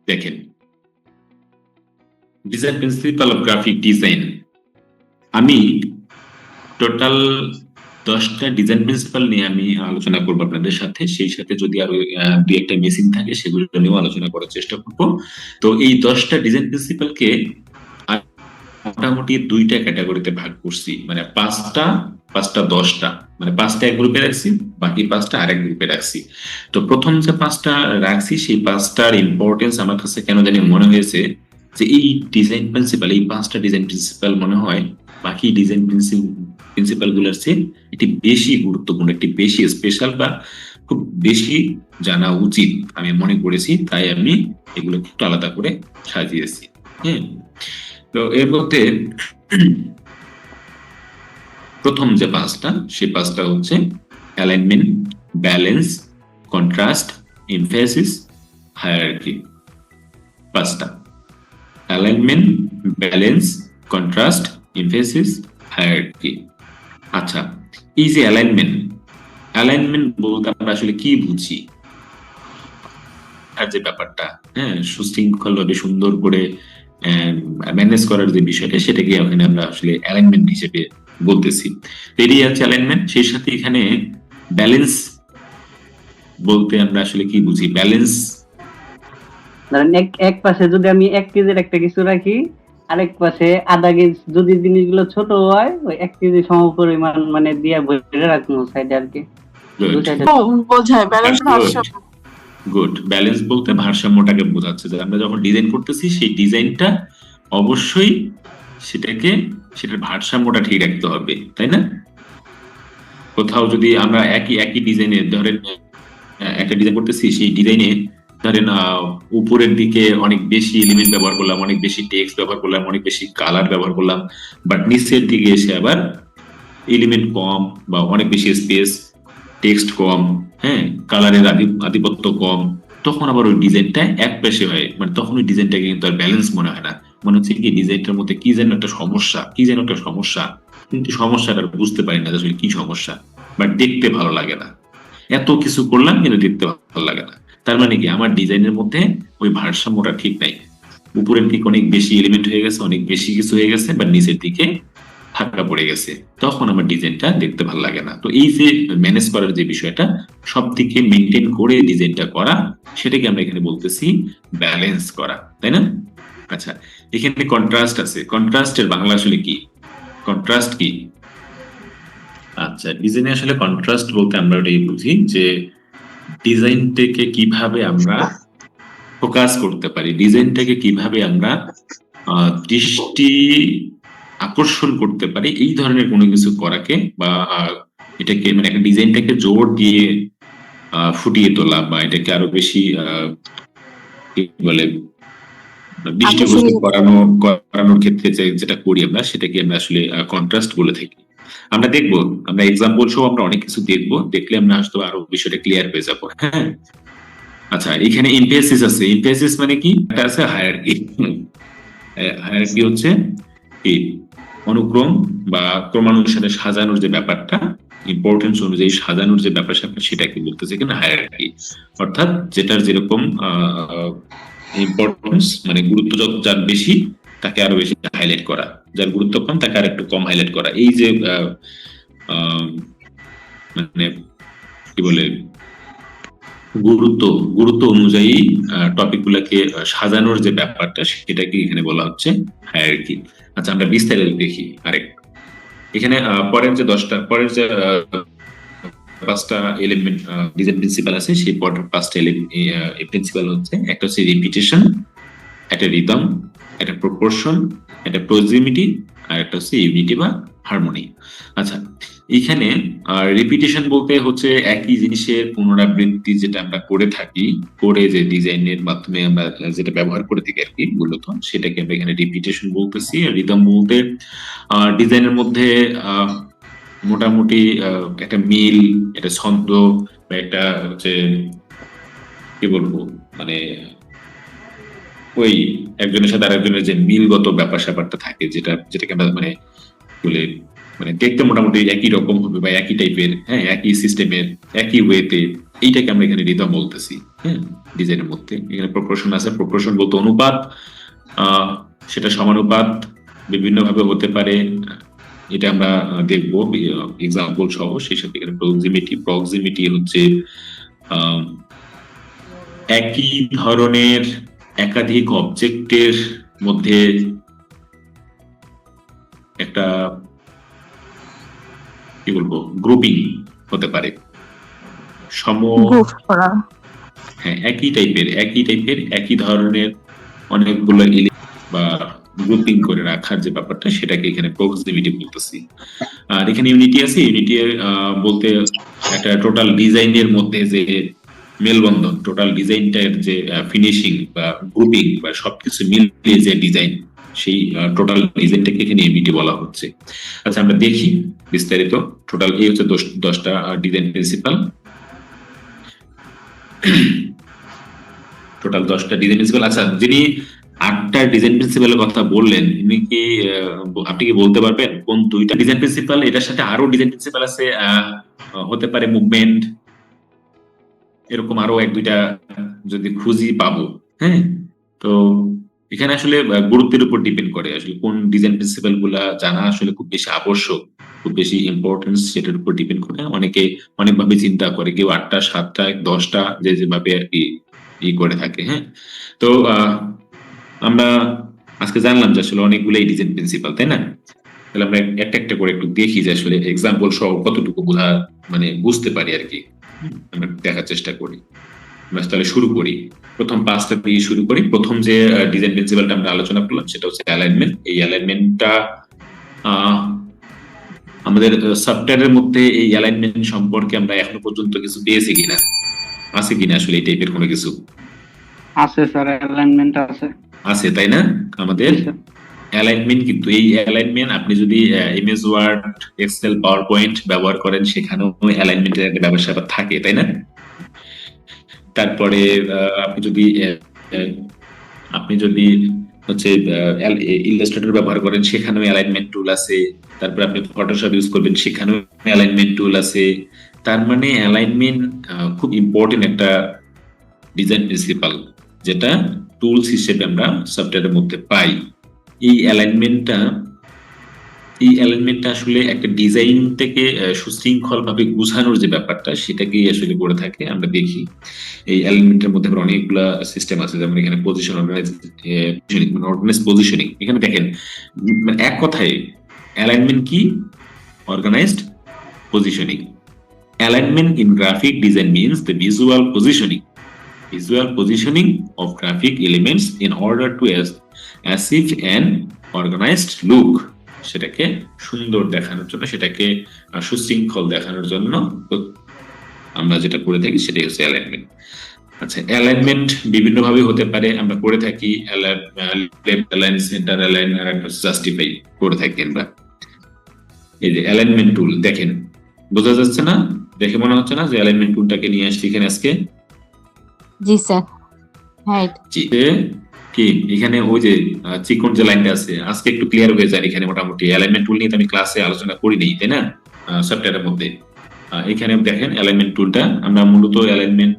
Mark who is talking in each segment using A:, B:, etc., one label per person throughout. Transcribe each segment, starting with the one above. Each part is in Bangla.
A: দেখেন, design principal of graphic design, আমি টোটাল 10টা ডিজাইন প্রিন্সিপাল নিয়ে আমি আলোচনা করবো আপনাদের সাথে। সেই সাথে যদি আরো দুই একটা মিসিং থাকে সেগুলো নিয়েও আলোচনা করার চেষ্টা করবো। তো এই 10টা ডিজাইন প্রিন্সিপালকে মোটামুটি দুইটা ক্যাটাগরিতে ভাগ করছি, মানে পাঁচটা পাঁচটা 10টা, মানে পাঁচটা এক গ্রুপে রাখছি, বাকি পাঁচটা আরেক গ্রুপে রাখছি। তো প্রথম যে পাঁচটা রাখছি সেই পাঁচটার ইম্পর্টেন্স আমার কাছে কেন জানি মনে হয়েছে যে এই ডিজাইন প্রিন্সিপাল, এই পাঁচটা ডিজাইন প্রিন্সিপাল মনে হয় বাকি ডিজাইন প্রিন্সিপাল গুলোর চেয়ে একটি বেশি গুরুত্বপূর্ণ, একটি বেশি স্পেশাল বা খুব বেশি জানা উচিত আমি মনে করেছি। তাই আমি এগুলো একটু আলাদা করে সাজিয়েছি। হ্যাঁ, তো এর মধ্যে প্রথম যে পাঁচটা, সে পাঁচটা হচ্ছে alignment, balance, contrast, emphasis, hierarchy. পাঁচটা: alignment, balance, contrast, emphasis, hierarchy. আচ্ছা, এই যে অ্যালাইনমেন্ট, অ্যালাইনমেন্ট বলতে আমরা আসলে কি বুঝি? আর যে ব্যাপারটা, হ্যাঁ, সুশৃঙ্খল ভাবে সুন্দর করে ম্যানেজ করার যে বিষয়টা, সেটাকে এখানে আমরা আসলে অ্যালাইনমেন্ট হিসেবে বলতেছি। এরই আছে অ্যালাইনমেন্ট। সেই সাথে এখানে ব্যালেন্স বলতে আমরা আসলে কি বুঝি? ব্যালেন্স
B: ধরেন এক পাশে যদি আমি 1 কেজির একটা কিছু রাখি, আরেক পাশে আধা কেজি, যদি জিনিসগুলো ছোট হয় ওই 1 কেজি সমপরিমাণ মানে দিয়ে ভরে রাখবো সাইডে আর কি।
C: বোঝায় ব্যালেন্স, ভারসাম্য।
A: গুড। ব্যালেন্স বলতে ভারসাম্যটাকে বোঝাচ্ছে, যে আমরা যখন ডিজাইন করতেছি সেই ডিজাইনটা অবশ্যই সেটার ভারসাম্যটা ঠিক রাখতে হবে, তাই না? কোথাও যদি আমরা একই ডিজাইনে ধরেন একটা ডিজাইন করতেছি, সেই ডিজাইনে ধরেন উপরের দিকে অনেক বেশি এলিমেন্ট ব্যবহার করলাম, অনেক বেশি টেক্সট ব্যবহার করলাম, অনেক বেশি কালার ব্যবহার করলাম, বাট নিচের দিকে এসে আবার এলিমেন্ট কম বা অনেক বেশি স্পেস, টেক্সট কম, হ্যাঁ, কালারের আধিপত্য কম, তখন আবার ওই ডিজাইনটা এক পেশে হয়, মানে তখন ওই ডিজাইনটাকে কিন্তু আর ব্যালেন্স মনে হয় না। মনে হচ্ছে কি ডিজাইনটার মধ্যে কি যেন একটা সমস্যা, কিন্তু সমস্যাটা বুঝতে পারি না আসলে কি সমস্যা, বাট দেখতে ভালো লাগে না। এত কিছু করলাম কিন্তু দেখতে ভালো লাগে না। তার মানে কি আমার ডিজাইনের মধ্যে ওই ভারসাম্যটা ঠিক নাই। উপরের দিকে অনেক বেশি এলিমেন্ট হয়ে গেছে, অনেক বেশি কিছু হয়ে গেছে, বা নিচের দিকে ফাঁকা পড়ে গেছে, তখন আমার ডিজাইনটা দেখতে ভালো লাগে না। তো এই যে ম্যানেজ করার যে বিষয়টা, সব দিকে মেনটেন করে ডিজাইনটা করা, সেটাকে আমরা এখানে বলতেছি ব্যালেন্স করা, তাই না? আচ্ছা, এখানে কন্ট্রাস্ট আছে। কন্ট্রাস্টের বাংলা আসলে কি? কন্ট্রাস্ট কি? আচ্ছা, ডিজাইনে আসলে কন্ট্রাস্ট বলতে আমরা ওটাই বুঝি যে ডিজাইনটাকে কিভাবে আমরা ফোকাস করতে পারি, ডিজাইনটাকে কিভাবে আমরা দৃষ্টি আকর্ষণ করতে পারি, এই ধরনের কোনো কিছু করাকে, বা এটাকে মানে একটা ডিজাইনটাকে জোর দিয়ে ফুটিয়ে তোলা, বা এটাকে আরো বেশি কি বলে দৃষ্টিগোচর করানোর ক্ষেত্রে যেটা করি আমরা, সেটাকে আমরা আসলে কন্ট্রাস্ট বলে থাকি। আমরা দেখবো, আমরা এক্সাম্পল সহ আমরা অনেক কিছু দেখবো, দেখলে আমরা হয়তো আরো বিষয়টা ক্লিয়ার হয়ে যাবো। হ্যাঁ, আচ্ছা, এখানে এমফেসিস আছে। এমফেসিস মানে কি? এটা আছে হায়ারার্কি। হায়ারার্কি হচ্ছে কি? অনুক্রম বা ক্রমানুসারে সাজানোর যে ব্যাপারটা, ইম্পর্টেন্স অনুযায়ী সাজানোর যে ব্যাপার সেটাকে বলতেছে এখানে হায়ারার্কি। অর্থাৎ যেটার যেরকম ইম্পর্টেন্স, মানে গুরুত্ব যার বেশি তাকে আরো বেশি হাইলাইট করা, যার গুরুত্ব কম তাকে আর একটু কম হাইলাইট করা। এই যে মানে কি বলে, গুরুত্ব অনুযায়ী টপিক গুলাকে সাজানোর যে ব্যাপারটা, সেটাকে এখানে বলা হচ্ছে হায়ারার্কি। আচ্ছা, আমরা বিস্তারিত দেখি আরেক। এখানে পরের যে 5টা এলিমেন্ট ডিজাইন প্রিন্সিপাল আছে, সেই পরের 5টা প্রিন্সিপাল হচ্ছে, একটা হচ্ছে রিপিটেশন, একটা রিদম, একটা প্রপোর্শন, একটা প্রক্সিমিটি, আর একটা হচ্ছে ইউনিটি বা হারমোনি। আচ্ছা, এখানে রিপিটেশন বলতে হচ্ছে একই জিনিসের পুনরাবৃত্তি, যেটা আমরা করে থাকি, করে যে ডিজাইনের মাধ্যমে আমরা যেটা ব্যবহার করে থাকি আর কি মূলত, সেটাকে আমরা এখানে রিপিটেশন বলতেছি। আর রিদম বলতে ডিজাইনের মধ্যে মোটামুটি একটা মিল, একটা ছন্দ, বা একটা হচ্ছে কি বলবো, মানে ওই একজনের সাথে আরেকজনের যে মিলগত ব্যাপার স্যাপারটা থাকে, যেটাকে আমরা মানে বলে, মানে দেখতে মোটামুটি একই রকম হবে বা একই টাইপের, হ্যাঁ, একই সিস্টেমের, একই ওয়েতে, এইটাকে আমরা এখানে রিদম বলতেছি। হ্যাঁ, ডিজাইনের মধ্যে। এখানে প্রপোর্শন আছে, প্রপোর্শন বলতে অনুপাত, সেটা সমানুপাত বিভিন্ন ভাবে হতে পারে, এটা আমরা দেখবো এক্সাম্পল সহ। সেই সাথে এখানে প্রক্সিমিটি, প্রক্সিমিটি হচ্ছে একই ধরনের একাধিক অবজেক্টের মধ্যে একটা কি বলবো গ্রুপিং হতে পারে,
C: গ্রুপ করা।
A: হ্যাঁ একই টাইপের একই ধরনের অনেকগুলো বা গ্রুপিং করে রাখার যে ব্যাপারটা, সেটাকে এখানে প্রক্সিমিটি বলতেছি। আর এখানে ইউনিটি আছে, ইউনিটি বলতে একটা টোটাল ডিজাইনের মধ্যে যে মেলবন্ধন, টোটাল ডিজাইনটার যে ফিনিশিং বা গ্রুপিং বা সবকিছু মিলিয়ে যে ডিজাইন, সেই টোটাল ডিজাইনটাকে এখানে ইউনিটি বলা হচ্ছে। আচ্ছা আমরা দেখি বিস্তারিত। টোটাল এই হচ্ছে 10টা ডিজাইন প্রিন্সিপাল, টোটাল 10টা ডিজাইন প্রিন্সিপাল। আচ্ছা যিনি 8টা ডিজাইন প্রিন্সিপালের কথা বললেন, ইনি কি আপনি কি বলতে পারবেন কোন 2টা ডিজাইন প্রিন্সিপাল? এটার সাথে আরো ডিজাইন প্রিন্সিপাল আছে, হতে পারে মুভমেন্ট, এরকম আরো 1-2টা যদি খুঁজি পাবো। হ্যাঁ, তো এখানে আসলে গুরুত্বের উপর ডিপেন্ড করে আসলে কোন ডিজাইন প্রিন্সিপাল গুলা জানা আসলে খুব বেশি আবশ্যক, খুব বেশি ইম্পর্টেন্স, সেটার উপর ডিপেন্ড করে। অনেকে অনেকভাবে চিন্তা করে, কেউ 8টা 7টা 10টা যে যেভাবে আর কি করে থাকে। হ্যাঁ, তো আমরা আজকে জানলাম যে আসলে অনেকগুলোই ডিজাইন প্রিন্সিপাল, তাই না? তাহলে আমরা একটা একটা করে একটু দেখি যে আসলে এক্সাম্পল সহ কতটুকু বুঝতে পারি আর কি, আমরা দেখার চেষ্টা করি। আমরা তাহলে শুরু করি, প্রথম 5টা দিয়ে শুরু করি। প্রথম যে ডিজাইন প্রিন্সিপালটা আমরা আলোচনা করলাম সেটা হচ্ছে অ্যালাইনমেন্ট। এই অ্যালাইনমেন্টটা আমাদের সফটওয়্যারের মধ্যে এই অ্যালাইনমেন্ট সম্পর্কে আমরা এখনো পর্যন্ত কিছু পেয়েছি কিনা, আছে কিনা আসলে এই টাইপের কোনো কিছু?
B: আছে স্যার, অ্যালাইনমেন্ট আছে,
A: তাই না? আমাদের অ্যালাইনমেন্ট, কিন্তু এই অ্যালাইনমেন্ট আপনি যদি MS Word, Excel, PowerPoint ব্যবহার করেন, সেখানেও অ্যালাইনমেন্টের একটা ব্যবসা থাকে, তাই না? তারপরে আপনি যদি হচ্ছে ইলাস্ট্রেটর ব্যবহার করেন, সেখানেও অ্যালাইনমেন্ট টুল আছে। তারপর আপনি ফটোশপ ইউজ করবেন, সেখানেও অ্যালাইনমেন্ট টুল আছে। তার মানে অ্যালাইনমেন্ট খুব ইম্পর্টেন্ট একটা ডিজাইন প্রিন্সিপাল, যেটা টুলস হিসেবে আমরা সফটওয়্যারের মধ্যে পাই। এই অ্যালাইনমেন্টটা আসলে একটা ডিজাইন থেকে সুশৃঙ্খল ভাবে গুছানোর যে ব্যাপারটা, সেটাকেই আসলে করে থাকে। আমরা দেখি এই অ্যালাইনমেন্টের মধ্যে অনেকগুলা সিস্টেম আছে, যেমন এখানে পজিশন, অর্গানাইজ পজিশনিং। এখানে দেখেন, এক কথায় অ্যালাইনমেন্ট কি? Organised positioning. Alignment in graphic design means the visual positioning of graphic elements in order to achieve an organized look, সেটাকে সুন্দর দেখানোর জন্য, সেটাকে সুশৃঙ্খল দেখানোর জন্য আমরা যেটা করে থাকি সেটাই হচ্ছে অ্যালাইনমেন্ট। আচ্ছা, অ্যালাইনমেন্ট বিভিন্ন ভাবে হতে পারে, আমরা করে থাকি লেফট অ্যালাইন, সেন্টার অ্যালাইন, আর জাস্টিফাই করে থাকি আমরা। এই যে অ্যালাইনমেন্ট টুল দেখেন, বোঝা যাচ্ছে না? দেখে মনে হচ্ছে না যে অ্যালাইনমেন্ট টুলটাকে নিয়ে আসছি এখানে আজকে?
C: জি স্যার, হ্যাঁ।
A: কি এখানে ওই যে চিকন যে লাইনটা আছে, আজকে একটু ক্লিয়ার হয়ে যায়। এখানে মোটামুটি অ্যালাইনমেন্ট টুল নিয়ে আমি ক্লাসে আলোচনা করিনি, তাই না? সফটওয়্যারের মধ্যে এখানে দেখেন অ্যালাইনমেন্ট টুলটা, আমরা মূলত অ্যালাইনমেন্ট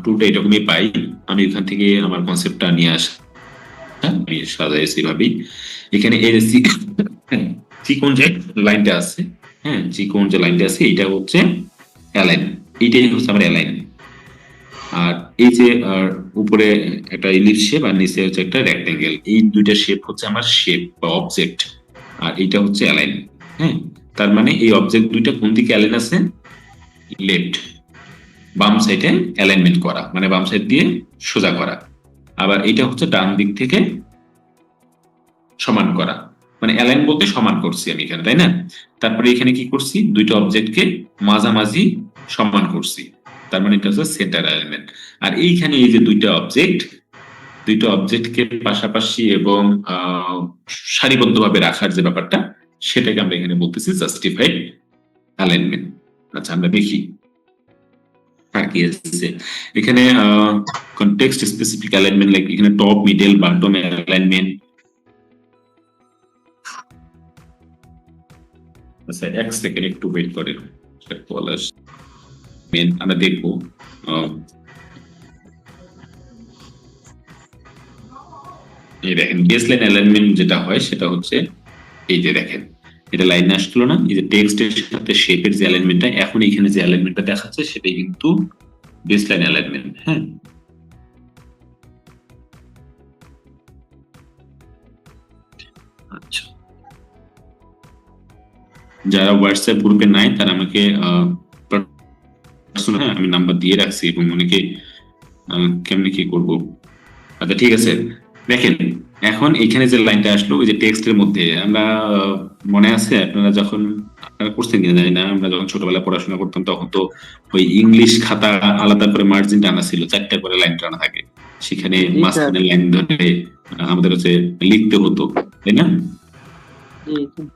A: টুলটা এরকমই পাই। আমি এখান থেকে আমার কনসেপ্টটা নিয়ে আসি, আমি সাজাইছি ভাবি। এখানে এই চিকন যে লাইনটা আছে, হ্যাঁ চিকন যে লাইনটা আছে, এটা হচ্ছে অ্যালাইন, এইটাই হচ্ছে আমার অ্যালাইন। আর এই যে উপরে একটা ইলিপস শেপ আর নিচে হচ্ছে একটা রেক্টেঙ্গেল, এই দুইটা শেপ হচ্ছে আমার শেপ বা অবজেক্ট, আর এইটা হচ্ছে অ্যালাইন। হ্যাঁ, তার মানে এই অবজেক্ট দুইটা কোন দিকে অ্যালাইন আছে? লেফট, বাম সাইডে অ্যালাইনমেন্ট করা, মানে বাম সাইড দিয়ে সোজা করা। আবার এটা হচ্ছে ডান দিক থেকে সমান করা, মানে অ্যালাইন বলতে সমান করছি আমি এখানে, তাই না? তারপরে এখানে কি করছি? দুইটা অবজেক্টকে মাঝামাঝি সমান করছি, তার মানে এটা হচ্ছে সেন্টার অ্যালাইনমেন্ট। আর এইখানে এই যে দুইটা অবজেক্টকে পাশাপাশি এবং সারিবদ্ধভাবে রাখার যে ব্যাপারটা, সেটাকে আমরা এখানে বলতেছি জাস্টিফাইড অ্যালাইনমেন্ট। আচ্ছা আমরা দেখি আর কি আছে এখানে। কনটেক্সট স্পেসিফিক অ্যালাইনমেন্ট, লাইক এখানে টপ, মিডল, বটম অ্যালাইনমেন্ট। আচ্ছা এক সেকেন্ড একটু ওয়েট করেন, আমরা দেখবো এই দেখেন বেসলাইন অ্যালাইনমেন্ট যেটা হয় সেটা হচ্ছে এই যে দেখেন এটা লাইনে আসলো না, এই যে টেক্সটের সাথে শেপের যে অ্যালাইনমেন্টটা, এখন এখানে যে অ্যালাইনমেন্টটা দেখাচ্ছে সেটাই কিন্তু বেসলাইন অ্যালাইনমেন্ট। হ্যাঁ, আচ্ছা, যারা হোয়াটসঅ্যাপ গ্রুপে নাই তারা আমাকে personal, হ্যাঁ, আমি নাম্বার দিয়ে রাখছি এবং অনেকে কেমনে কি করব। আচ্ছা ঠিক আছে, দেখেন এখন এখানে যে লাইনটা আসলো ওই যে টেক্সটের মধ্যে আমরা মনে আছে আপনারা যখন আপনারা করছেন কিনা জানি না, আমরা যখন ছোটবেলায় পড়াশোনা করতাম তখন তো ওই ইংলিশ খাতা আলাদা করে মার্জিন টানা ছিল, 4টা করে লাইন টানা থাকে, সেখানে
B: জি স্যার।
A: মাঝখানে লাইন ধরে আমাদের হচ্ছে লিখতে হতো, তাই না?
B: জি স্যার।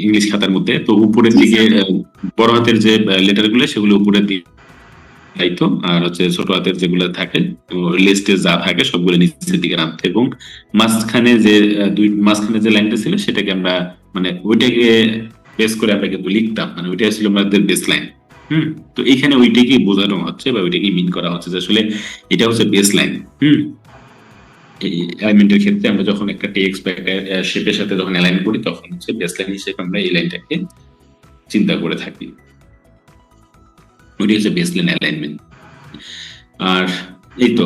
A: ইংলিশ খাতার মধ্যে তো উপরের
C: জি,
A: দিকে বড় হাতের যে লেটার গুলো সেগুলো উপরের দিকে তাইতো, আর হচ্ছে ছোট হাতের যেগুলো থাকে লিস্টে যা থাকে সবগুলো নিচের দিকে নামতো, এবং মাঝখানে যে মাঝখানে যে লাইনটা ছিল সেটাকে আমরা মানে ওইটাকে বেস করে আমরা কিন্তু লিখতাম, মানে ওইটা ছিল আমাদের বেস লাইন। তো এইখানে ওইটাকে বোঝানো হচ্ছে বা ওইটাকে মিন করা হচ্ছে যে আসলে এটা হচ্ছে বেস লাইন। এই অ্যালাইনমেন্টের ক্ষেত্রে আমরা যখন একটা টেক্সট বা একটা শেপের সাথে যখন অ্যালাইন করি তখন হচ্ছে বেস লাইন হিসেবে আমরা এই লাইনটাকে চিন্তা করে থাকি, ওইটা হচ্ছে বেস লাইন অ্যালাইনমেন্ট। আর এই তো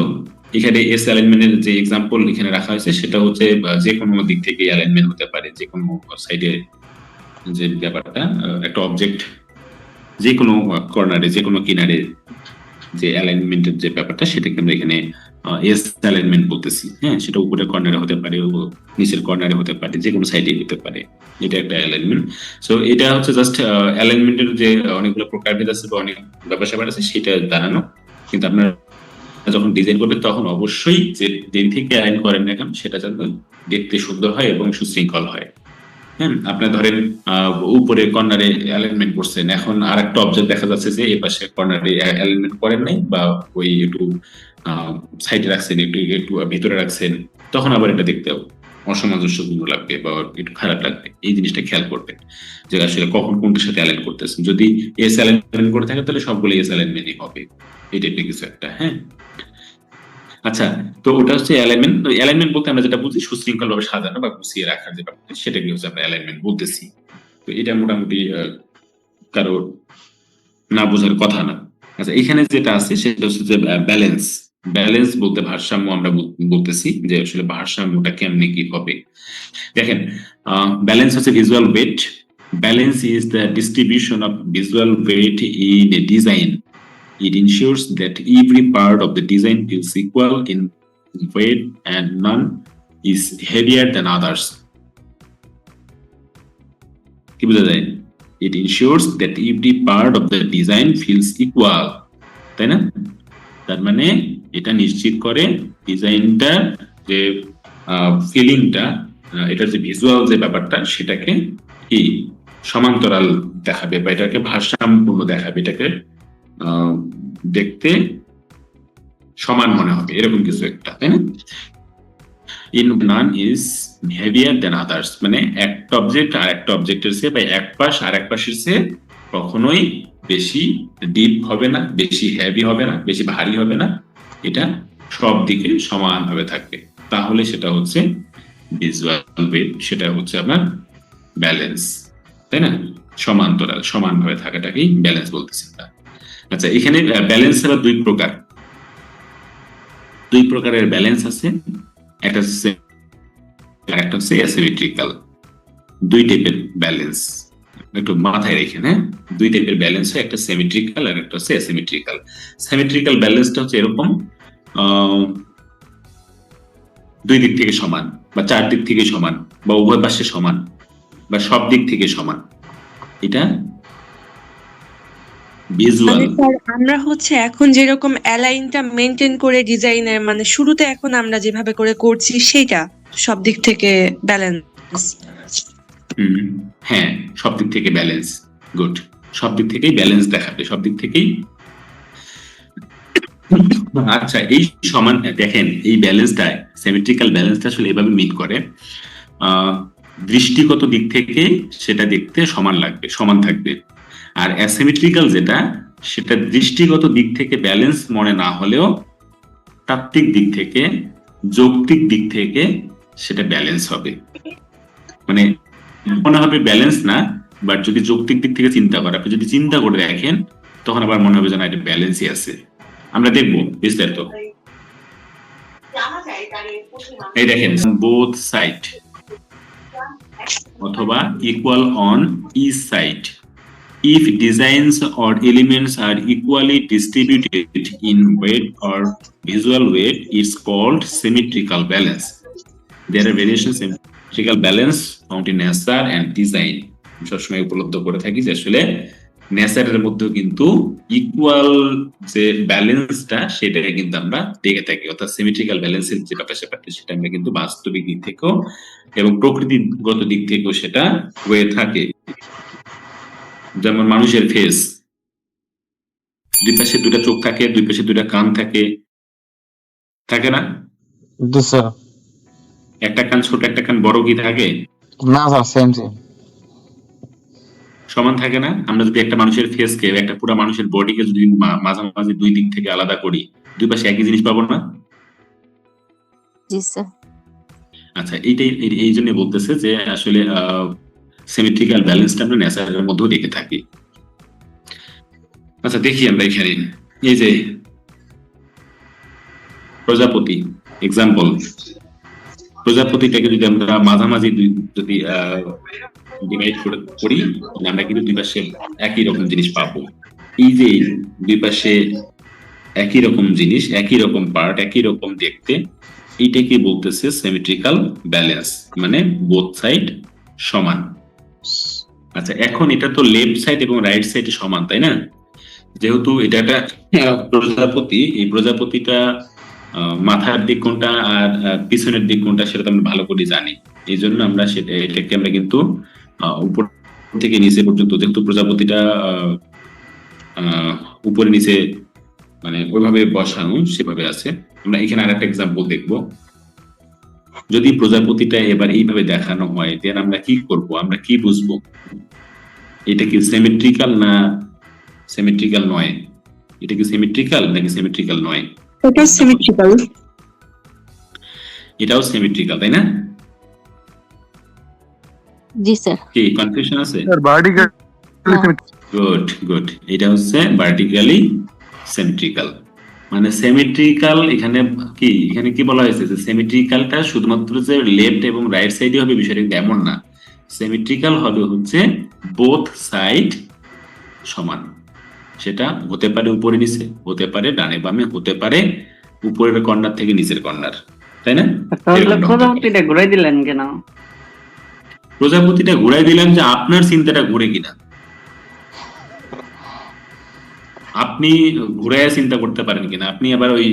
A: এখানে এস অ্যালাইনমেন্টের যে এক্সাম্পল এখানে রাখা হয়েছে সেটা হচ্ছে যে কোনো দিক থেকে অ্যালাইনমেন্ট হতে পারে, যে কোনো সাইডে যে ব্যাপারটা একটা অবজেক্ট যে কোনো কর্নারে যে কোনো কিনারে যে অ্যালাইনমেন্টের যে ব্যাপারটা সেটাকে আমরা এখানে এস অ্যালাইনমেন্ট বলতেছি। হ্যাঁ, সেটা উপরের কর্নারে হতে পারে, নিচের কর্নারে হতে পারে, যে কোনো সাইডে হতে পারে, এটা একটা অ্যালাইনমেন্ট। সো এটা হচ্ছে জাস্ট অ্যালাইনমেন্টের যে অনেকগুলো প্রকারভেদ আছে বা অনেক ব্যাপার স্যাপার আছে সেটা জানানো, কিন্তু আপনার যখন ডিজাইন করবেন তখন অবশ্যই যে যেদিক থেকে অ্যালাইন করেন না কেন সেটা যেন দেখতে সুন্দর হয় এবং সুশৃঙ্খল হয়। হ্যাঁ, আপনার ধরেন উপরে কর্নারে অ্যালাইনমেন্ট করছেন, এখন আর একটা অবজেক্ট দেখা যাচ্ছে যে এই পাশে কর্নারে অ্যালাইনমেন্ট করেন নাই বা ওই একটু সাইডে রাখছেন, একটু একটু ভিতরে রাখছেন, তখন আবার এটা দেখতে অসামঞ্জস্যপূর্ণ লাগবে বা একটু খারাপ লাগবে। এই জিনিসটা খেয়াল করবেন যে আসলে কখন কোনটার সাথে অ্যালাইন করতেছেন। যদি এস অ্যালাইনমেন্ট করে থাকে তাহলে সবগুলো এস অ্যালাইনমেন্টই হবে, এই টাইপের কিছু একটা। হ্যাঁ, আচ্ছা, তো ওটা হচ্ছে অ্যালাইনমেন্ট। তো অ্যালাইনমেন্ট বলতে আমরা যেটা বুঝি সুশৃঙ্খল ভাবে সাজানো বা গুছিয়ে রাখার যে ব্যাপারটা সেটাকে হচ্ছে আমরা অ্যালাইনমেন্ট বলতেছি। তো এটা মোটামুটি কারো না বোঝার কথা না। আচ্ছা, এখানে যেটা আছে সেটা হচ্ছে যে ব্যালেন্স। ব্যালেন্স বলতে ভারসাম্য আমরা বলতেছি যে আসলে ভারসাম্যটা কেমনে কি হবে। দেখেন, ব্যালেন্স হচ্ছে visual weight. Balance is the distribution of visual weight in a design. It ensures that every part of the design feels equal in weight and none is heavier than others. কি বোঝা যায়? It ensures that every part of the design feels equal. তাই না? তার মানে এটা নিশ্চিত করে ডিজাইনটা যে ফিলিংটা, এটার যে ভিজুয়াল যে ব্যাপারটা সেটাকে কি সমান্তরাল দেখাবে বা এটাকে ভারসাম্যপূর্ণ দেখাবে, এটাকে দেখতে সমান মনে হবে, এরকম কিছু একটা, তাই না? In none is heavier than others, মানে একটা অবজেক্ট আর একটা অবজেক্টের চেয়ে বা এক পাশ আর এক পাশের চেয়ে কখনোই বেশি ডিপ হবে না, বেশি হেভি হবে না, বেশি ভারী হবে না, এটা সব দিকে সমানভাবে থাকবে, তাহলে সেটা হচ্ছে ভিজুয়াল ওয়েট, সেটা হচ্ছে আপনার ব্যালেন্স, তাই না? সমান্তরাল সমানভাবে থাকাটাকেই ব্যালেন্স বলতেছি। আচ্ছা, এখানে ব্যালেন্স আবার দুই প্রকারের ব্যালেন্স আছে, একটা হচ্ছে অ্যাসিমেট্রিক্যাল। দুই টাইপের ব্যালেন্স একটু মাথায় রেখে, হ্যাঁ, দুই টাইপের ব্যালেন্স হয়, একটা সিমেট্রিক্যাল আর একটা হচ্ছে অ্যাসিমেট্রিক্যাল। সিমেট্রিক্যাল ব্যালেন্সটা হচ্ছে এরকম, দুই দিক থেকে সমান বা চার দিক থেকে সমান বা উভয় পাশে সমান বা সব দিক থেকে সমান, এটা ভিজুয়াল।
D: মানে স্যার আমরা হচ্ছে এখন যেরকম অ্যালাইনটা মেনটেন করে ডিজাইনের মানে শুরুতে এখন আমরা যেভাবে করে করছি সেটা সব দিক থেকে ব্যালেন্স।
A: হ্যাঁ, সব দিক থেকে ব্যালেন্স, গুড, সব দিক থেকেই ব্যালেন্স দেখাবে, সব দিক থেকেই। আচ্ছা, এই সমান দেখেন এই ব্যালেন্সটা, সিমেট্রিক্যাল ব্যালেন্সটা আসলে এভাবে মিন করে দৃষ্টিগত দিক থেকে সেটা দেখতে সমান লাগবে, সমান থাকবে। আর অ্যাসিমেট্রিক্যাল যেটা, সেটা দৃষ্টিগত দিক থেকে ব্যালেন্স মনে না হলেও তাত্ত্বিক দিক থেকে যৌক্তিক দিক থেকে সেটা ব্যালেন্স হবে, মানে মনে হবে ব্যালেন্স না, বাট যদি যৌক্তিক দিক থেকে চিন্তা করেন, আপনি যদি চিন্তা করে দেখেন তখন আবার মনে হবে যে না এটা ব্যালেন্সই আছে। আমরা দেখবো বিস্তারিত। এই দেখেন বোথ সাইড অথবা equal on each side if designs or elements are equally distributed in weight or visual weight, it's called symmetrical balance. There are variations in symmetrical balance found in nature and design. সবসময় উপলব্ধ করে থাকি যে আসলে নেচারের মধ্যেও কিন্তু ইকুয়াল যে ব্যালেন্সটা সেটা কিন্তু আমরা দেখে থাকি, অর্থাৎ সিমেট্রিক্যাল ব্যালেন্সের যে ব্যাপারটা সেটা আমরা কিন্তু বাস্তবিক দিক থেকেও এবং প্রকৃতিগত দিক থেকেও সেটা হয়ে থাকে। যেমন মানুষের ফেস, দুই পাশে দুটা চোখ থাকে, দুই পাশে দুটা কান থাকে, থাকে না? একটা কান ছোট একটা কান বড় কি থাকে?
E: না স্যার, সেম সেম
A: সমান থাকে না? আমরা যদি একটা মানুষের ফেসকে, একটা পুরো মানুষের বডিকে যদি মাঝামাঝি দুই দিক থেকে আলাদা করি, দুই পাশে একই জিনিস পাবো না?
C: জি স্যার।
A: আচ্ছা, এইটাই এই জন্য বলতেছে যে আসলে সিমেট্রিক্যাল ব্যালেন্সটা আমরা নেচারের মধ্যেও দেখে থাকি। আচ্ছা দেখি আমরা এখানে এই যে প্রজাপতি এক্সাম্পল, প্রজাপতিটাকে যদি আমরা মাঝামাঝি যদি ডিভাইড করি আমরা কিন্তু দুই পাশে একই রকম জিনিস পাবো। এই যে দুই পাশে একই রকম জিনিস, একই রকম পার্ট, একই রকম দেখতে, এইটাকে বলতেছে সিমেট্রিক্যাল ব্যালেন্স, মানে বোথ সাইড সমান। আচ্ছা এখন এটা তো লেফট সাইড এবং রাইট সাইড সমান, তাই না? যেহেতু এটা একটা প্রজাপতি, এই প্রজাপতিটা মাথার দিক কোনটা আর পিছনের দিক কোনটা সেটা তো আমরা ভালো করে জানি, এই জন্য আমরা এটাকে আমরা কিন্তু উপর থেকে নিচে পর্যন্ত, যেহেতু প্রজাপতিটা উপরে নিচে মানে ওইভাবে বসানো সেভাবে আছে। আমরা এখানে আরেকটা এক্সাম্পল দেখবো। যদি প্রজাপতিটা এবার এইভাবে দেখানো হয় দেন আমরা কি করব, আমরা কি বুঝবো এটা কি সিমেট্রিক্যাল না সিমেট্রিক্যাল নয়? এটা কি সিমেট্রিক্যাল নাকি সিমেট্রিক্যাল নয়?
D: এটা সিমেট্রিক্যাল।
A: এটাও সিমেট্রিক্যাল, তাই না?
C: জি স্যার।
A: কি কনফিউশন আছে?
E: স্যার ভার্টিক্যাল
A: গুড গুড, এটা হচ্ছে ভার্টিক্যালি সিমেট্রিক্যাল। মানে সিমেট্রিক্যাল এখানে কি বলা হয়েছে যে সিমেট্রিক্যালটা শুধুমাত্র যে লেফট এবং রাইট সাইডে হবে বিষয়টা কিন্তু এমন না। সিমেট্রিক্যাল হবে হচ্ছে বোথ সাইড সমান, সেটা হতে পারে উপরে নিচে, হতে পারে ডানে বামে, হতে পারে উপরের কর্নার থেকে নিচের কর্নার, তাই না?
B: তাহলে প্রজাপতিটা ঘুরাই দিলেন কেন?
A: প্রজাপতিটা ঘুরাই দিলাম যে আপনার চিন্তাটা ঘুরে কিনা, আপনি ঘুরাইয়া চিন্তা করতে পারেন কিনা। আপনি আবার ওই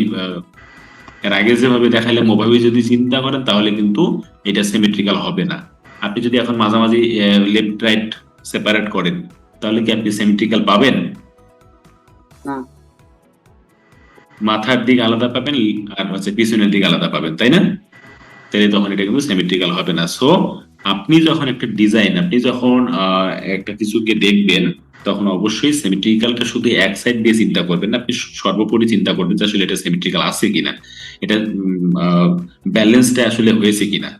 A: এর আগে যেভাবে দেখাইলাম ওভাবে যদি চিন্তা করেন তাহলে কিন্তু এটা সিমেট্রিক্যাল হবে না। আপনি যদি এখন মাঝামাঝি লেফট রাইট সেপারেট করেন তাহলে কি আপনি সিমেট্রিক্যাল পাবেন?
B: না,
A: মাথার দিক আলাদা পাবেন আর হচ্ছে পিছনের দিক আলাদা পাবেন, তাই না? তাহলে তখন এটা কিন্তু সিমেট্রিক্যাল হবে না। সো আপনি যখন একটা ডিজাইন, আপনি যখন একটা কিছুকে দেখবেন তখন অবশ্যই সিমেট্রিক্যালটা শুধু এক সাইড দিয়ে চিন্তা করবেন না, আপনি সর্বোপরি চিন্তা করবেন যে আসলে এটা সিমেট্রিক্যাল আছে কিনা, এটা ব্যালেন্সটা আসলে হয়েছে কিনা,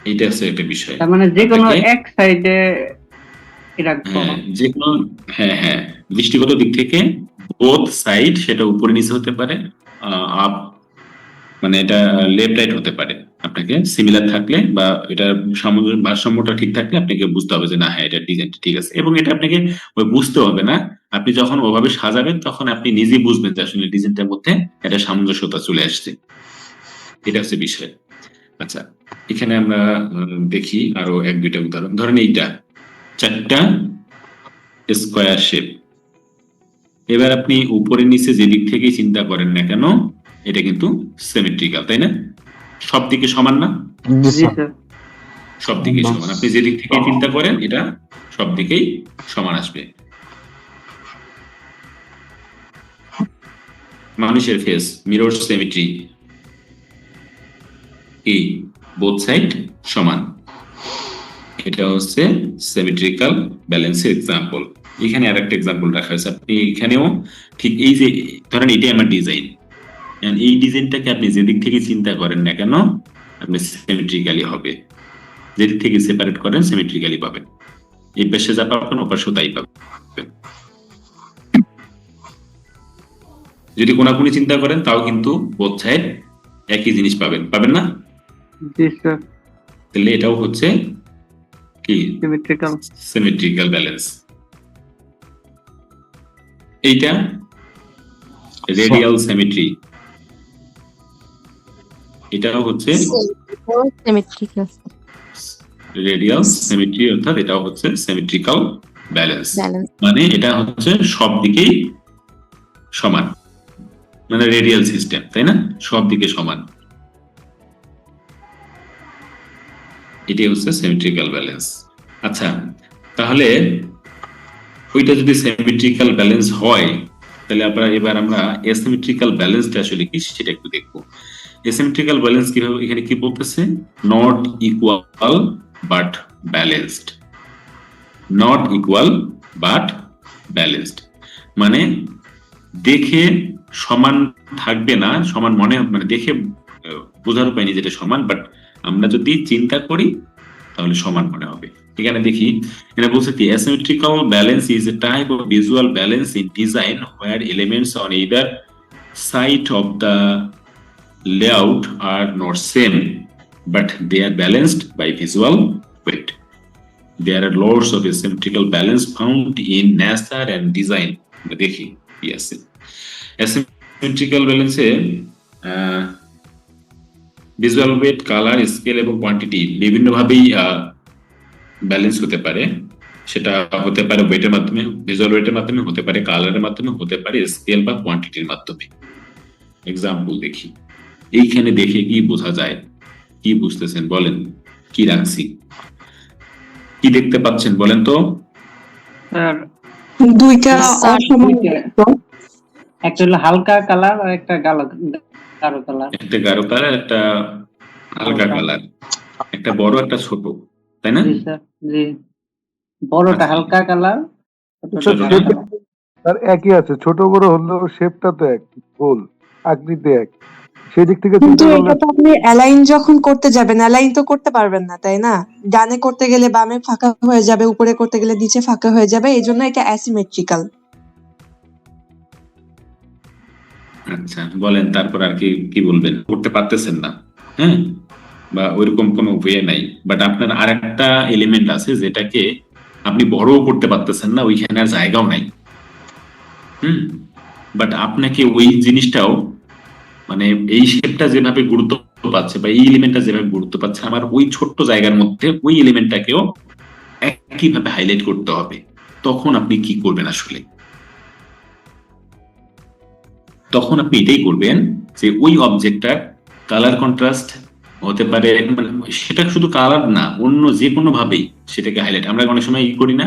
A: এইটা হচ্ছে একটা বিষয়।
B: তার মানে যে কোনো এক সাইডে রাখবো।
A: যে কোনো হ্যাঁ দৃষ্টিগত দিক থেকে বোথ সাইড, সেটা উপরে নিচে হতে পারে, আপ মানে এটা লেফট রাইট হতে পারে। আপনাকে সিমিলার থাকলে বা এটা ভারসাম্যটা ঠিক থাকলে আপনাকে বুঝতে হবে যে না হ্যাঁ এটা ডিজাইনটা ঠিক আছে, এবং এটা আপনাকে ওই বুঝতে হবে না, আপনি যখন ওভাবে সাজাবেন তখন আপনি নিজেই বুঝবেন যে আসলে ডিজাইনটার মধ্যে একটা সামঞ্জস্যতা চলে আসছে। এটা হচ্ছে বিষয়। আচ্ছা এখানে আমরা দেখি আরো এক দুইটা উদাহরণ। ধরেন এইটা চারটা স্কোয়ার শেপ। এবার আপনি উপরে নিচে যে দিক থেকে চিন্তা করেন না কেন এটা কিন্তু সিমেট্রিক্যাল, তাই না? সব দিকে সমান না?
B: জি স্যার।
A: সব দিকে সমান, আপনি যে দিক থেকে চিন্তা করেন এটা সব দিকেই সমান আসবে। মানুষের ফেস, মিরর সিমেট্রি, কি বোথ সাইড সমান, এটা হচ্ছে সিমেট্রিক্যাল ব্যালেন্সের এক্সাম্পল। এখানে আরেকটা এক্সাম্পল রাখা হয়েছে, আপনি এখানেও ঠিক এই যে ধরেন এটাই আমার ডিজাইন, And এই ডিজাইনটাকে আপনি যেদিক থেকে চিন্তা করেন না কেন আপনি সিমেট্রিক্যালি হবে, যেদিক থেকে সেপারেট করেন সিমেট্রিক্যালি পাবেন, এই পাশে যা পাবেন ও পাশেও তাই পাবেন। যদি কোনাকুনি চিন্তা করেন তাও কিন্তু বোথ সাইড একই জিনিস পাবেন, পাবেন না?
B: জি স্যার,
A: তাহলে এটাও হচ্ছে কি
B: সিমেট্রিক্যাল।
A: Symmetrical balance. এইটা রেডিয়াল সিমেট্রি, এটাও হচ্ছে
C: সিমেট্রিক্যাল
A: রেডিয়াল সিমেট্রি, অর্থাৎ এটাও হচ্ছে সিমেট্রিক্যাল ব্যালেন্স।
C: ব্যালেন্স।
A: মানে এটা হচ্ছে সব দিকেই সমান, মানে রেডিয়াল সিস্টেম, তাই না? সব দিকে সমান, এটাই হচ্ছে সিমেট্রিক্যাল ব্যালেন্স। আচ্ছা, তাহলে ওইটা যদি সিমেট্রিক্যাল ব্যালেন্স হয় তাহলে এবার আমরা অ্যাসিমেট্রিক্যাল ব্যালেন্সটা আসলে কি সেটা একটু দেখবো। অ্যাসিমেট্রিক্যাল ব্যালেন্স কিভাবে, এখানে কি বলতেছে? Not equal but balanced, not equal but balanced, মানে দেখে সমান থাকবে না, সমান মানে দেখে বোঝার উপায় নেই যেটা সমান, বাট আমরা যদি চিন্তা করি তাহলে সমান মনে হবে। এখানে দেখি, এটা বলছে কি asymmetrical balance is a type of visual balance in design where elements on either side of the layout are not same but they are balanced by visual weight. There are lots of asymmetrical balance found in nature and design. দেখি কি আছে asymmetrical balance এ ভিজুয়াল ওয়েট, কালার, স্কেল এবং কোয়ান্টিটি বিভিন্ন ভাবেই ব্যালেন্স হতে পারে। সেটা হতে পারে ওয়েটের মাধ্যমে, ভিজুয়াল ওয়েটের মাধ্যমে, হতে পারে কালারের মাধ্যমে, হতে পারে স্কেল বা কোয়ান্টিটির মাধ্যমে। এক্সাম্পল দেখি, এইখানে দেখে কি বোঝা যায়, কি বুঝতেছেন বলেন? কি রাখছি, কি দেখতে পাচ্ছেন বলেন তো?
B: স্যার
D: দুইটা
C: স্যার,
D: অসমান।
B: একটা হলো হালকা কালার আর একটা গাঢ় কালার।
A: একটা গাঢ় কালার, একটা হালকা কালার, একটা বড় একটা ছোট, তাই না?
B: জি স্যার, জি। বড়টা হালকা কালার,
E: তার একই আছে, ছোট বড় হলেও শেপটা তো এক, গোল আকৃতি এক, সেদিক থেকে
D: কিন্তু
E: চিন্তা
D: এটা
E: করলে
D: তো আপনি অ্যালাইন যখন করতে যাবেন, অ্যালাইন তো করতে পারবেন না, তাই না? ডানে করতে গেলে বামে ফাঁকা হয়ে যাবে, উপরে করতে গেলে নিচে ফাঁকা হয়ে যাবে, এই জন্য এটা অ্যাসিমেট্রিক্যাল।
A: আচ্ছা বলেন, তারপর আর কি কি বলবেন? করতে পারতেছেন না, হ্যাঁ, বা ওইরকম কোনো ওয়ে নাই, বাট আপনার আর একটা এলিমেন্ট আছে যেটাকে আপনি বড়ও করতে পারতেছেন না, ওইখানে আর জায়গাও নাই, বাট আপনাকে ওই জিনিসটাও, মানে এই শেপটা যেভাবে গুরুত্ব পাচ্ছে বা এই এলিমেন্টটা যেভাবে গুরুত্ব পাচ্ছে, আমার ওই ছোট্ট জায়গার মধ্যে ওই এলিমেন্টটাকেও একইভাবে হাইলাইট করতে হবে। তখন আপনি কি করবেন আসলে? তখন আপনি এটাই করবেন যে ওই অবজেক্টটার কালার কন্ট্রাস্ট হতে পারে, মানে সেটা শুধু কালার না, অন্য যে কোনো ভাবেই সেটাকে হাইলাইট। আমরা অনেক সময় করি না,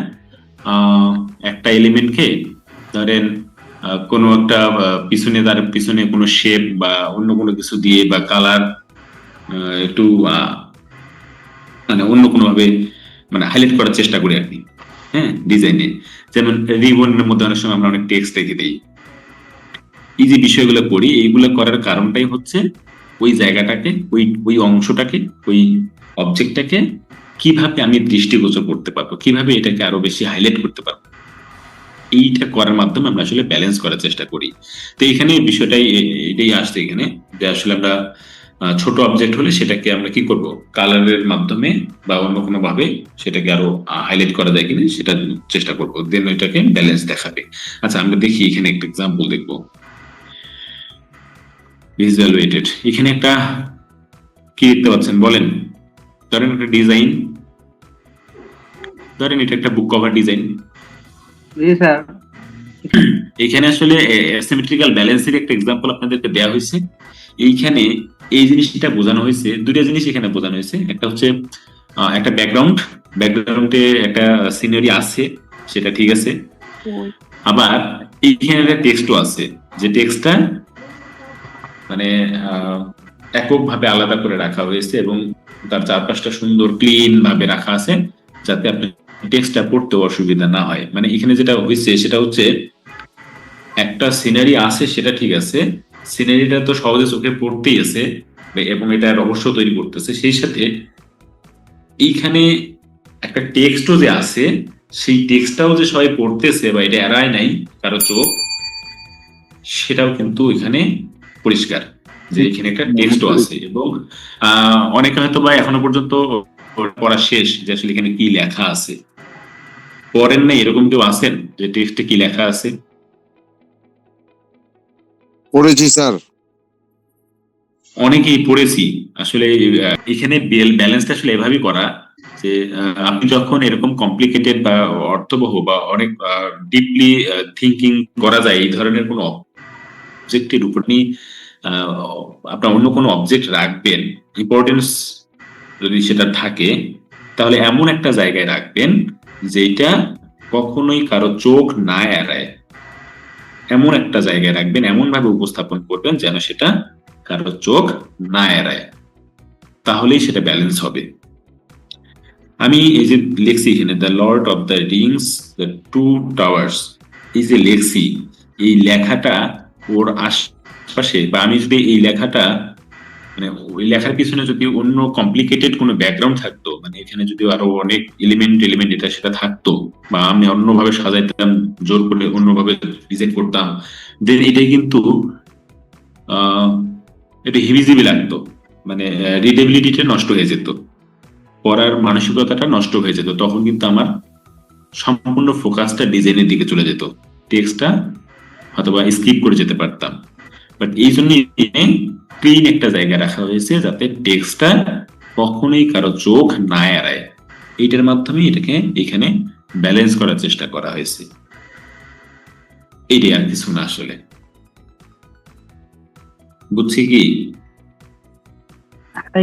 A: একটা এলিমেন্টকে ধরেন কোনো একটা পিছনে, তার পিছনে কোনো শেপ বা অন্য কোনো কিছু দিয়ে বা কালার একটু মানে অন্য কোনো ভাবে মানে হাইলাইট করার চেষ্টা করি আর কি, হ্যাঁ, ডিজাইনে। যেমন রিবনের মধ্যে অনেক সময় আমরা অনেক টেক্সট রেখে দিই। এই যে বিষয়গুলো করি, এইগুলো করার কারণটাই হচ্ছে ওই জায়গাটাকে, ওই অংশটাকে, ওই অবজেক্টটাকে কিভাবে আমি দৃষ্টিগোচর করতে পারবো, কিভাবে এটাকে আরো বেশি হাইলাইট করতে পারবো, এইটা করার মাধ্যমে আমরা আসলে ব্যালেন্স করার চেষ্টা করি। তো এখানে বিষয়টাই এটাই আসছে এখানে, যে আসলে আমরা ছোট অবজেক্ট হলে সেটাকে আমরা কি করব, কালারের মাধ্যমে বা অন্য কোনো ভাবে সেটাকে আরো হাইলাইট করা যায় কিনা সেটা চেষ্টা করবো, দেন ওইটাকে ব্যালেন্স দেখাবে। আচ্ছা আমরা দেখি এখানে একটা এক্সাম্পল দেখবো। ভিজুয়াল ওয়েটেড, এখানে একটা কি দেখতে পাচ্ছেন বলেন? ধরেন একটা ডিজাইন, ধরেন এটা একটা বুক কভার ডিজাইন।
B: জি স্যার।
A: এখানে আসলে অ্যাসিমেট্রিক্যাল ব্যালেন্সের একটা এক্সাম্পল আপনাদেরকে দেওয়া হয়েছে। এইখানে এই জিনিসটা বোঝানো হয়েছে, দুইটা জিনিস এখানে বোঝানো হয়েছে। একটা হচ্ছে একটা ব্যাকগ্রাউন্ডে একটা সিনারি আছে, সেটা ঠিক আছে। আবার এইখানে একটা টেক্সটও আছে, যে টেক্সটটা মানে এককভাবে আলাদা করে রাখা হয়েছে এবং তার চারপাশটা সুন্দর ক্লিন ভাবে রাখা আছে, যাতে আপনি টেক্সটটা পড়তে অসুবিধা না হয়। মানে এখানে যেটা হয়েছে সেটা হচ্ছে একটা সিনারি আছে সেটা ঠিক আছে, সিনারিটা তো সহজে চোখে পড়তেই আছে এবং এটা অবশ্য তৈরি করতেছে, সেই সাথে এইখানে একটা টেক্সটও যে আছে, সেই টেক্সটটাও যে সবাই পড়তেছে বা এটা এড়ায় নাই কারো চোখ, সেটাও কিন্তু এখানে পরিষ্কার যে এখানে একটা টেক্সটও আছে। এবং অনেকে হয়তো বা এখনো পর্যন্ত পড়া শেষ যে আসলে এখানে কি লেখা আছে পড়েন না, এরকম কেউ আছেন যে টেক্সটে কি লেখা আছে?
F: পড়েছি স্যার।
A: অনেকেই পড়েছি আসলে। এখানে ব্যালেন্সটা আসলে এভাবেই করা যে আপনি যখন এরকম কমপ্লিকেটেড বা অর্থবহ বা অনেক ডিপলি থিঙ্কিং করা যায় এই ধরনের কোনো অবজেক্টের উপর আপনি আপনার অন্য কোনো অবজেক্ট রাখবেন, ইম্পর্টেন্স যদি সেটা থাকে, তাহলে এমন একটা জায়গায় রাখবেন যেটা কখনোই কারো চোখ না এড়ায়। এমন একটা জায়গায় রাখবেন, এমন ভাবে উপস্থাপন করবেন যেন সেটা কারো চোখ না এড়ায়, তাহলেই সেটা ব্যালেন্স হবে। আমি এই যে লেখছি এখানে the Lord of the Rings the Two Towers, এই যে লেখছি, এই লেখাটা ওর আশপাশে, বা আমি যদি এই লেখাটা মানে ওই লেখার পিছনে যদি অন্য কমপ্লিকেটেড কোনো ব্যাকগ্রাউন্ড থাকতো, মানে এখানে যদি আরো অনেক এলিমেন্ট এটা সেটা থাকতো, বা আমি অন্যভাবে সাজাইতাম, জোর করে অন্যভাবে ডিজাইন করতাম, দেন এটাই কিন্তু এটা হিবিজিবি লাগতো, মানে রিডেবিলিটিটা নষ্ট হয়ে যেত, পড়ার মানসিকতাটা নষ্ট হয়ে যেত। তখন কিন্তু আমার সম্পূর্ণ ফোকাসটা ডিজাইনের দিকে চলে যেত, টেক্সটটা অথবা স্কিপ করে যেতে পারতাম। বাট এই জন্য ক্লিন একটা জায়গা রাখা হয়েছে যাতে টেক্সটটা কখনোই কারো চোখ না এড়ায়। এইটার মাধ্যমে এটাকে এখানে ব্যালেন্স করার চেষ্টা করা হয়েছে। এইটাই আর কিছু না আসলে। বুঝছি কি?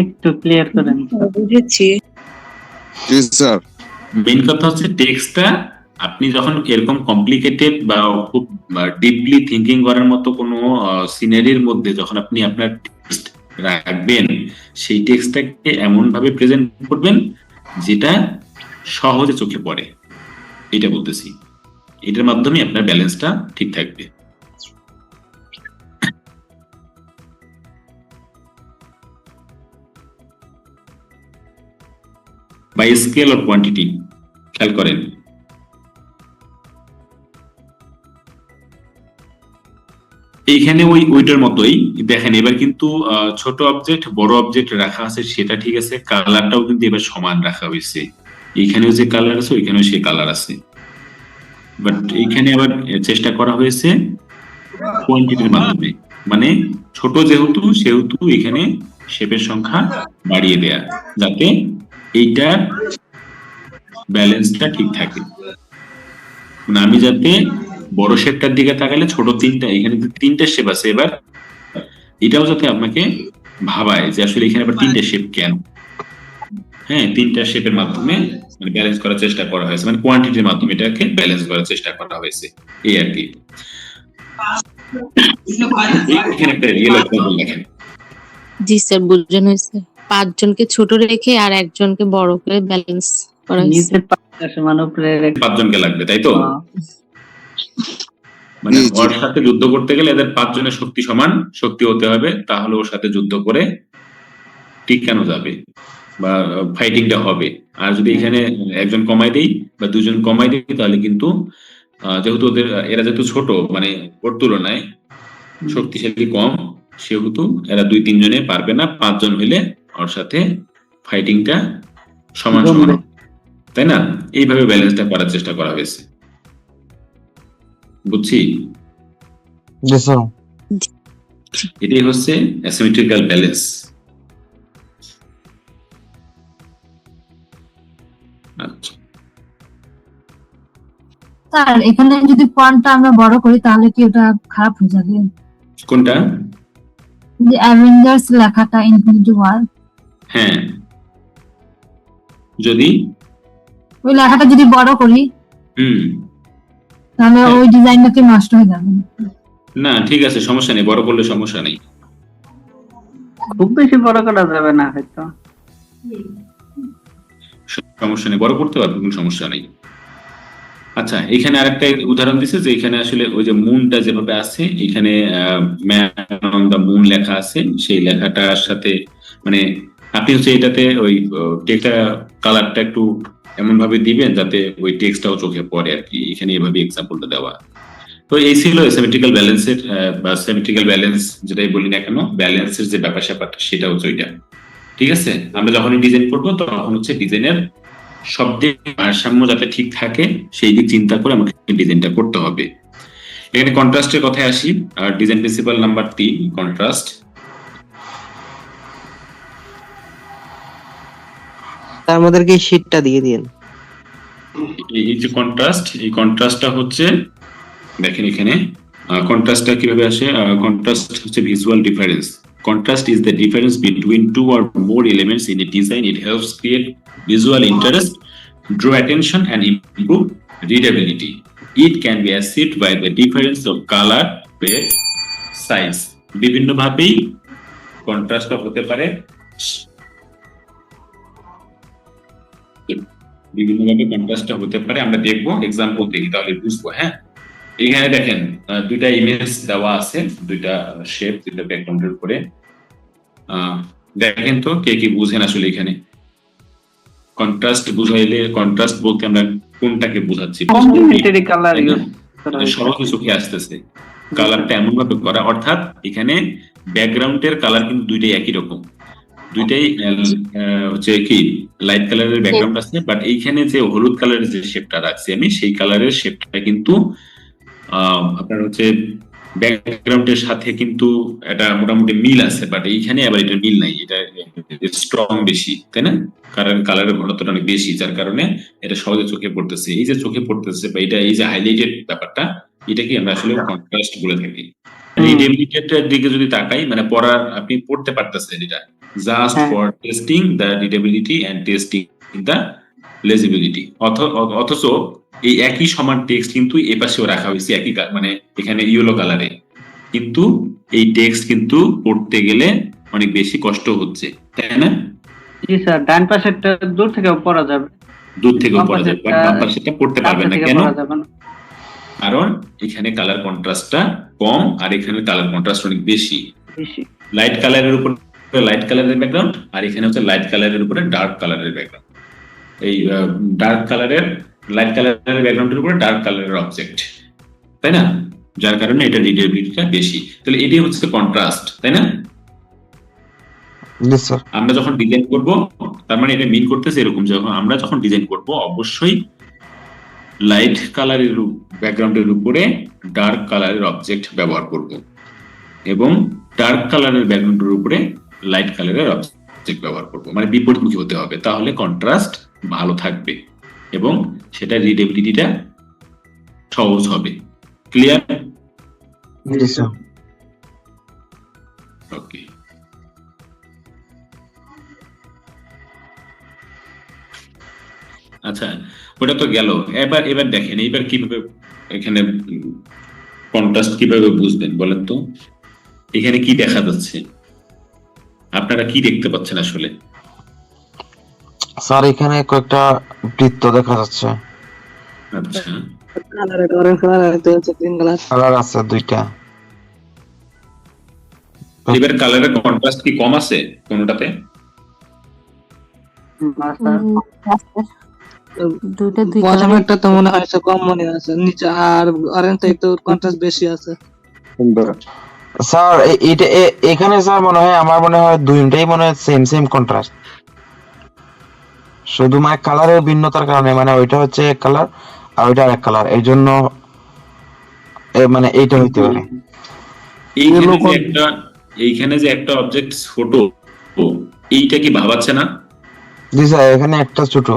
B: একটু ক্লিয়ার করেন।
D: বুঝেছি।
F: জি স্যার।
A: মেইন কথা হচ্ছে টেক্সটটা আপনি যখন এরকম কমপ্লিকেটেড বা খুব ডিপলি থিঙ্কিং করার মতো কোনো সিনারির মধ্যে যখন আপনি আপনার টেক্সট রাখবেন, সেই টেক্সটটাকে এমন ভাবে প্রেজেন্ট করবেন যেটা সহজে চোখে পড়ে, এটা বলতেছি। এটার মাধ্যমে আপনার ব্যালেন্সটা ঠিক থাকবে। বাই স্কেল অর কোয়ান্টিটি, খেয়াল করেন। এইখানে ওইটার মতোই দেখেন, এবার কিন্তু ছোট অবজেক্ট বড় অবজেক্ট রাখা আছে, সেটা ঠিক আছে, কালারটাও কিন্তু এবার সমান রাখা হয়েছে। এইখানেও যে কালার আছে ওইখানেও সে কালার আছে, বাট এইখানে আবার চেষ্টা করা হয়েছে কোয়ান্টিটির মাধ্যমে, মানে ছোট যেহেতু সেহেতু এখানে শেপের সংখ্যা বাড়িয়ে দেয়া, যাতে এইটার ব্যালেন্সটা ঠিক থাকে। মানে আমি যাতে বড় শেপটার দিকে তাকালে ছোট তিনটা, এখানে তিনটা শেপ আছে, এবার এটাও যাতে আপনাকে ভাবায় যে আসলে এখানে আবার তিনটা শেপ কেন। হ্যাঁ, তিনটা শেপের মাধ্যমে মানে ব্যালেন্স করার চেষ্টা করা হয়েছে, মানে কোয়ান্টিটির মাধ্যমে এটাকে ব্যালেন্স করার চেষ্টা করা হয়েছে, এই আর কি। এখানে একটা রিয়েল এক্সাম্পল দেখেন।
C: জি স্যার, বোঝানো হয়েছে। 5 জনকে ছোট রেখে আর একজনকে বড় করে ব্যালেন্স করা হয়েছে।
B: নিচের পাশে সমান উপরে
A: 5 জনকে লাগবে, তাই তো? মানে
F: জি, জি।
A: ওর সাথে যুদ্ধ করতে গেলে এদের 5 জনের শক্তি সমান শক্তি হতে হবে, তাহলে ওর সাথে যুদ্ধ করে টিকানো যাবে বা ফাইটিংটা হবে। আর যদি এখানে একজন কমাই দেই বা দুজন কমাই দেই, তাহলে কিন্তু যেহেতু এরা যেহেতু ছোট, মানে ওর তুলনায় শক্তিশালী কম, সেহেতু এরা 2-3 জনে পারবে না, 5 জন হইলে ওর সাথে ফাইটিংটা সমান সমান
B: জমবে।
A: হবে, তাই না? এইভাবে ব্যালেন্সটা করার চেষ্টা করা হয়েছে। বুঝছি?
E: জি স্যার।
A: এটাই হচ্ছে অ্যাসিমেট্রিক্যাল ব্যালেন্স। আচ্ছা,
G: স্যার এখানে যদি ফন্টটা আমরা বড় করি তাহলে কি ওটা খারাপ হয়ে যাবে?
A: কোনটা?
G: যে অ্যাভেঞ্জার্স লেখাটা ইনফিনিটি ওয়ার,
A: হ্যাঁ, যদি
G: ওই লেখাটা যদি বড় করি তাহলে ওই ডিজাইনটা কি নষ্ট হয়ে যাবে?
A: না, ঠিক আছে, সমস্যা নেই, বড় করলে সমস্যা নেই।
B: খুব বেশি বড় করা যাবে না হয়তো।
A: সমস্যা নেই, বড় করতে পারবে, কোনো সমস্যা নেই। আচ্ছা, এখানে আরেকটা উদাহরণ দিছে যে এখানে আসলে ওই যে মুনটা যেভাবে আছে, এখানে ম্যান অন দ্য মুন লেখা আছে, সেই লেখাটার সাথে মানে আপনি হচ্ছে এটাতে ওই টেক্সটটা কালারটা একটু এমন ভাবে দিবেন যাতে ওই টেক্সটটাও চোখে পড়ে আর কি। এখানে এভাবে এক্সাম্পলটা দেওয়া। তো এই ছিল সিমেট্রিক্যাল ব্যালেন্সের বা সিমেট্রিক্যাল ব্যালেন্স যেটাই বলি না কেন, ব্যালেন্সের যে ব্যাপার স্যাপারটা সেটা হচ্ছে ওইটা। ঠিক আছে, আমরা যখনই ডিজাইন করবো তখন হচ্ছে ডিজাইনের সব দিক ভারসাম্য যাতে ঠিক থাকে সেই দিক চিন্তা করে আমাকে ডিজাইনটা করতে হবে। এখানে কন্ট্রাস্টের কথায় আসি, ডিজাইন প্রিন্সিপাল নাম্বার 3, কন্ট্রাস্ট।
H: তার আমাদেরকে শীটটা দিয়ে দিন।
A: এই যে কন্ট্রাস্ট, এই কন্ট্রাস্টটা হচ্ছে দেখেন এখানে কন্ট্রাস্টটা কিভাবে আসে। কন্ট্রাস্ট হচ্ছে visual difference. Contrast is the difference between two or more elements in a design. It helps create visual interest, draw attention, and improve readability. It can be achieved by the difference of color, weight, size. বিভিন্ন ভাবেই কন্ট্রাস্টটা হতে পারে, বিভিন্ন ভাবে কন্ট্রাস্টটা হতে পারে। আমরা দেখবো, এক্সাম্পল দেখি তাহলে বুঝবো। হ্যাঁ, এখানে দেখেন দুইটা ইমেজ দেওয়া আছে, দুইটা শেপ, দুইটা ব্যাকগ্রাউন্ডের উপরে। দেখেন তো কে কি বুঝেন আসলে এখানে কন্ট্রাস্ট বুঝাইলে, কন্ট্রাস্ট বলতে আমরা কোনটাকে বোঝাচ্ছি?
B: কমপ্লিমেন্টারি কালার ইউজ করা হয়।
A: সহজে চোখে আসতেছে কালারটা এমন ভাবে করা, অর্থাৎ এখানে ব্যাকগ্রাউন্ডের কালার কিন্তু দুইটাই একই রকম, দুইটাই হচ্ছে কি লাইট কালারের ব্যাকগ্রাউন্ড আছে, বাট এইখানে যে হলুদ কালারের যে শেপটা রাখছি আমি, সেই কালারের শেপটা কিন্তু আপনার হচ্ছে ব্যাকগ্রাউন্ডের সাথে কিন্তু এটা মোটামুটি মিল আছে, বাট এইখানে আবার এটা মিল নাই, এটা স্ট্রং বেশি, তাই না? কারণ কালারের ঘনত্বটা অনেক বেশি, যার কারণে এটা সহজে চোখে পড়তেছে। এই যে চোখে পড়তেছে বা এটা এই যে হাইলাইটেড ব্যাপারটা, এটাকে আমরা আসলে কন্ট্রাস্ট বলে থাকি। রিডেবিলিটির দিকে যদি তাকাই, মানে পড়ার আপনি পড়তে পারতেছেন এটা just for testing the readability and testing the legibility. অথচ এই একই সমান টেক্সট কিন্তু এ পাশেও রাখা হয়েছে একই মানে এখানে ইয়েলো কালারে, কিন্তু এই টেক্সট কিন্তু পড়তে গেলে অনেক বেশি কষ্ট হচ্ছে, তাই না?
B: জি স্যার, ডান পাশেরটা দূর থেকেও পড়া যাবে,
A: দূর থেকেও পড়া যাবে, বাট বাম পাশেরটা পড়তে পারবে না। কেন?
B: পড়া যাবে না।
A: কারণ এখানে কালার কন্ট্রাস্টটা কম আর এখানে কালার কন্ট্রাস্ট অনেক বেশি।
B: বেশি
A: লাইট কালারের উপর লাইট কালারের ব্যাকগ্রাউন্ড, আর এখানে হচ্ছে লাইট কালারের উপরে ডার্ক কালারের ব্যাকগ্রাউন্ড। এই ডার্ক কালারের লাইট কালারের ব্যাকগ্রাউন্ডের উপরে ডার্ক কালারের অবজেক্ট, তাই না? যার কারণে এটা রিডেবিলিটিটা বেশি। তাহলে এটাই হচ্ছে কন্ট্রাস্ট, তাই না? আমরা যখন ডিজাইন করব, তার মানে এটা মিন করতেছে এরকম, যখন আমরা যখন ডিজাইন করব অবশ্যই লাইট কালারের ব্যাকগ্রাউন্ডের উপরে ডার্ক কালারের অবজেক্ট ব্যবহার করব, এবং ডার্ক কালারের ব্যাকগ্রাউন্ডের উপরে লাইট কালারের অবজেক্ট ব্যবহার করব। মানে বিপরীতমুখী হতে হবে, তাহলে কন্ট্রাস্ট ভালো থাকবে এবং সেটা রিডেবিলিটিটা সহজ হবে। ক্লিয়ার? ওকে, আচ্ছা, ওটা তো গেল। এবার দেখেন এইবার কিভাবে এখানে কন্ট্রাস্ট কিভাবে বুঝবেন বলেন তো? এখানে কি দেখা যাচ্ছে, আপনারা কি দেখতে পাচ্ছেন আসলে?
I: স্যার এখানে কয়েকটা বৃত্ত দেখা যাচ্ছে।
A: আচ্ছা,
I: কালার আছে দুইটা।
A: এবার কালারের কন্ট্রাস্ট কি কম আছে কোনটাতে?
H: একটা তো মনে হয় কম মনে আছে, নিচে আর অরেঞ্জটা একটু কন্ট্রাস্ট বেশি আছে।
I: স্যার এটা এখানে স্যার মনে হয়, আমার মনে হয় দুইটাই মনে হয় সেম কন্ট্রাস্ট, শুধু মানে কালারের ভিন্নতার কারণে, মানে ওইটা হচ্ছে এক কালার আর ওইটা আরেক কালার, এই জন্য মানে এইটা হইতে পারে।
A: এইখানে যে একটা অবজেক্ট ছোট, এইটা কি ভাবাচ্ছে না?
I: জি স্যার, এখানে একটা ছোট,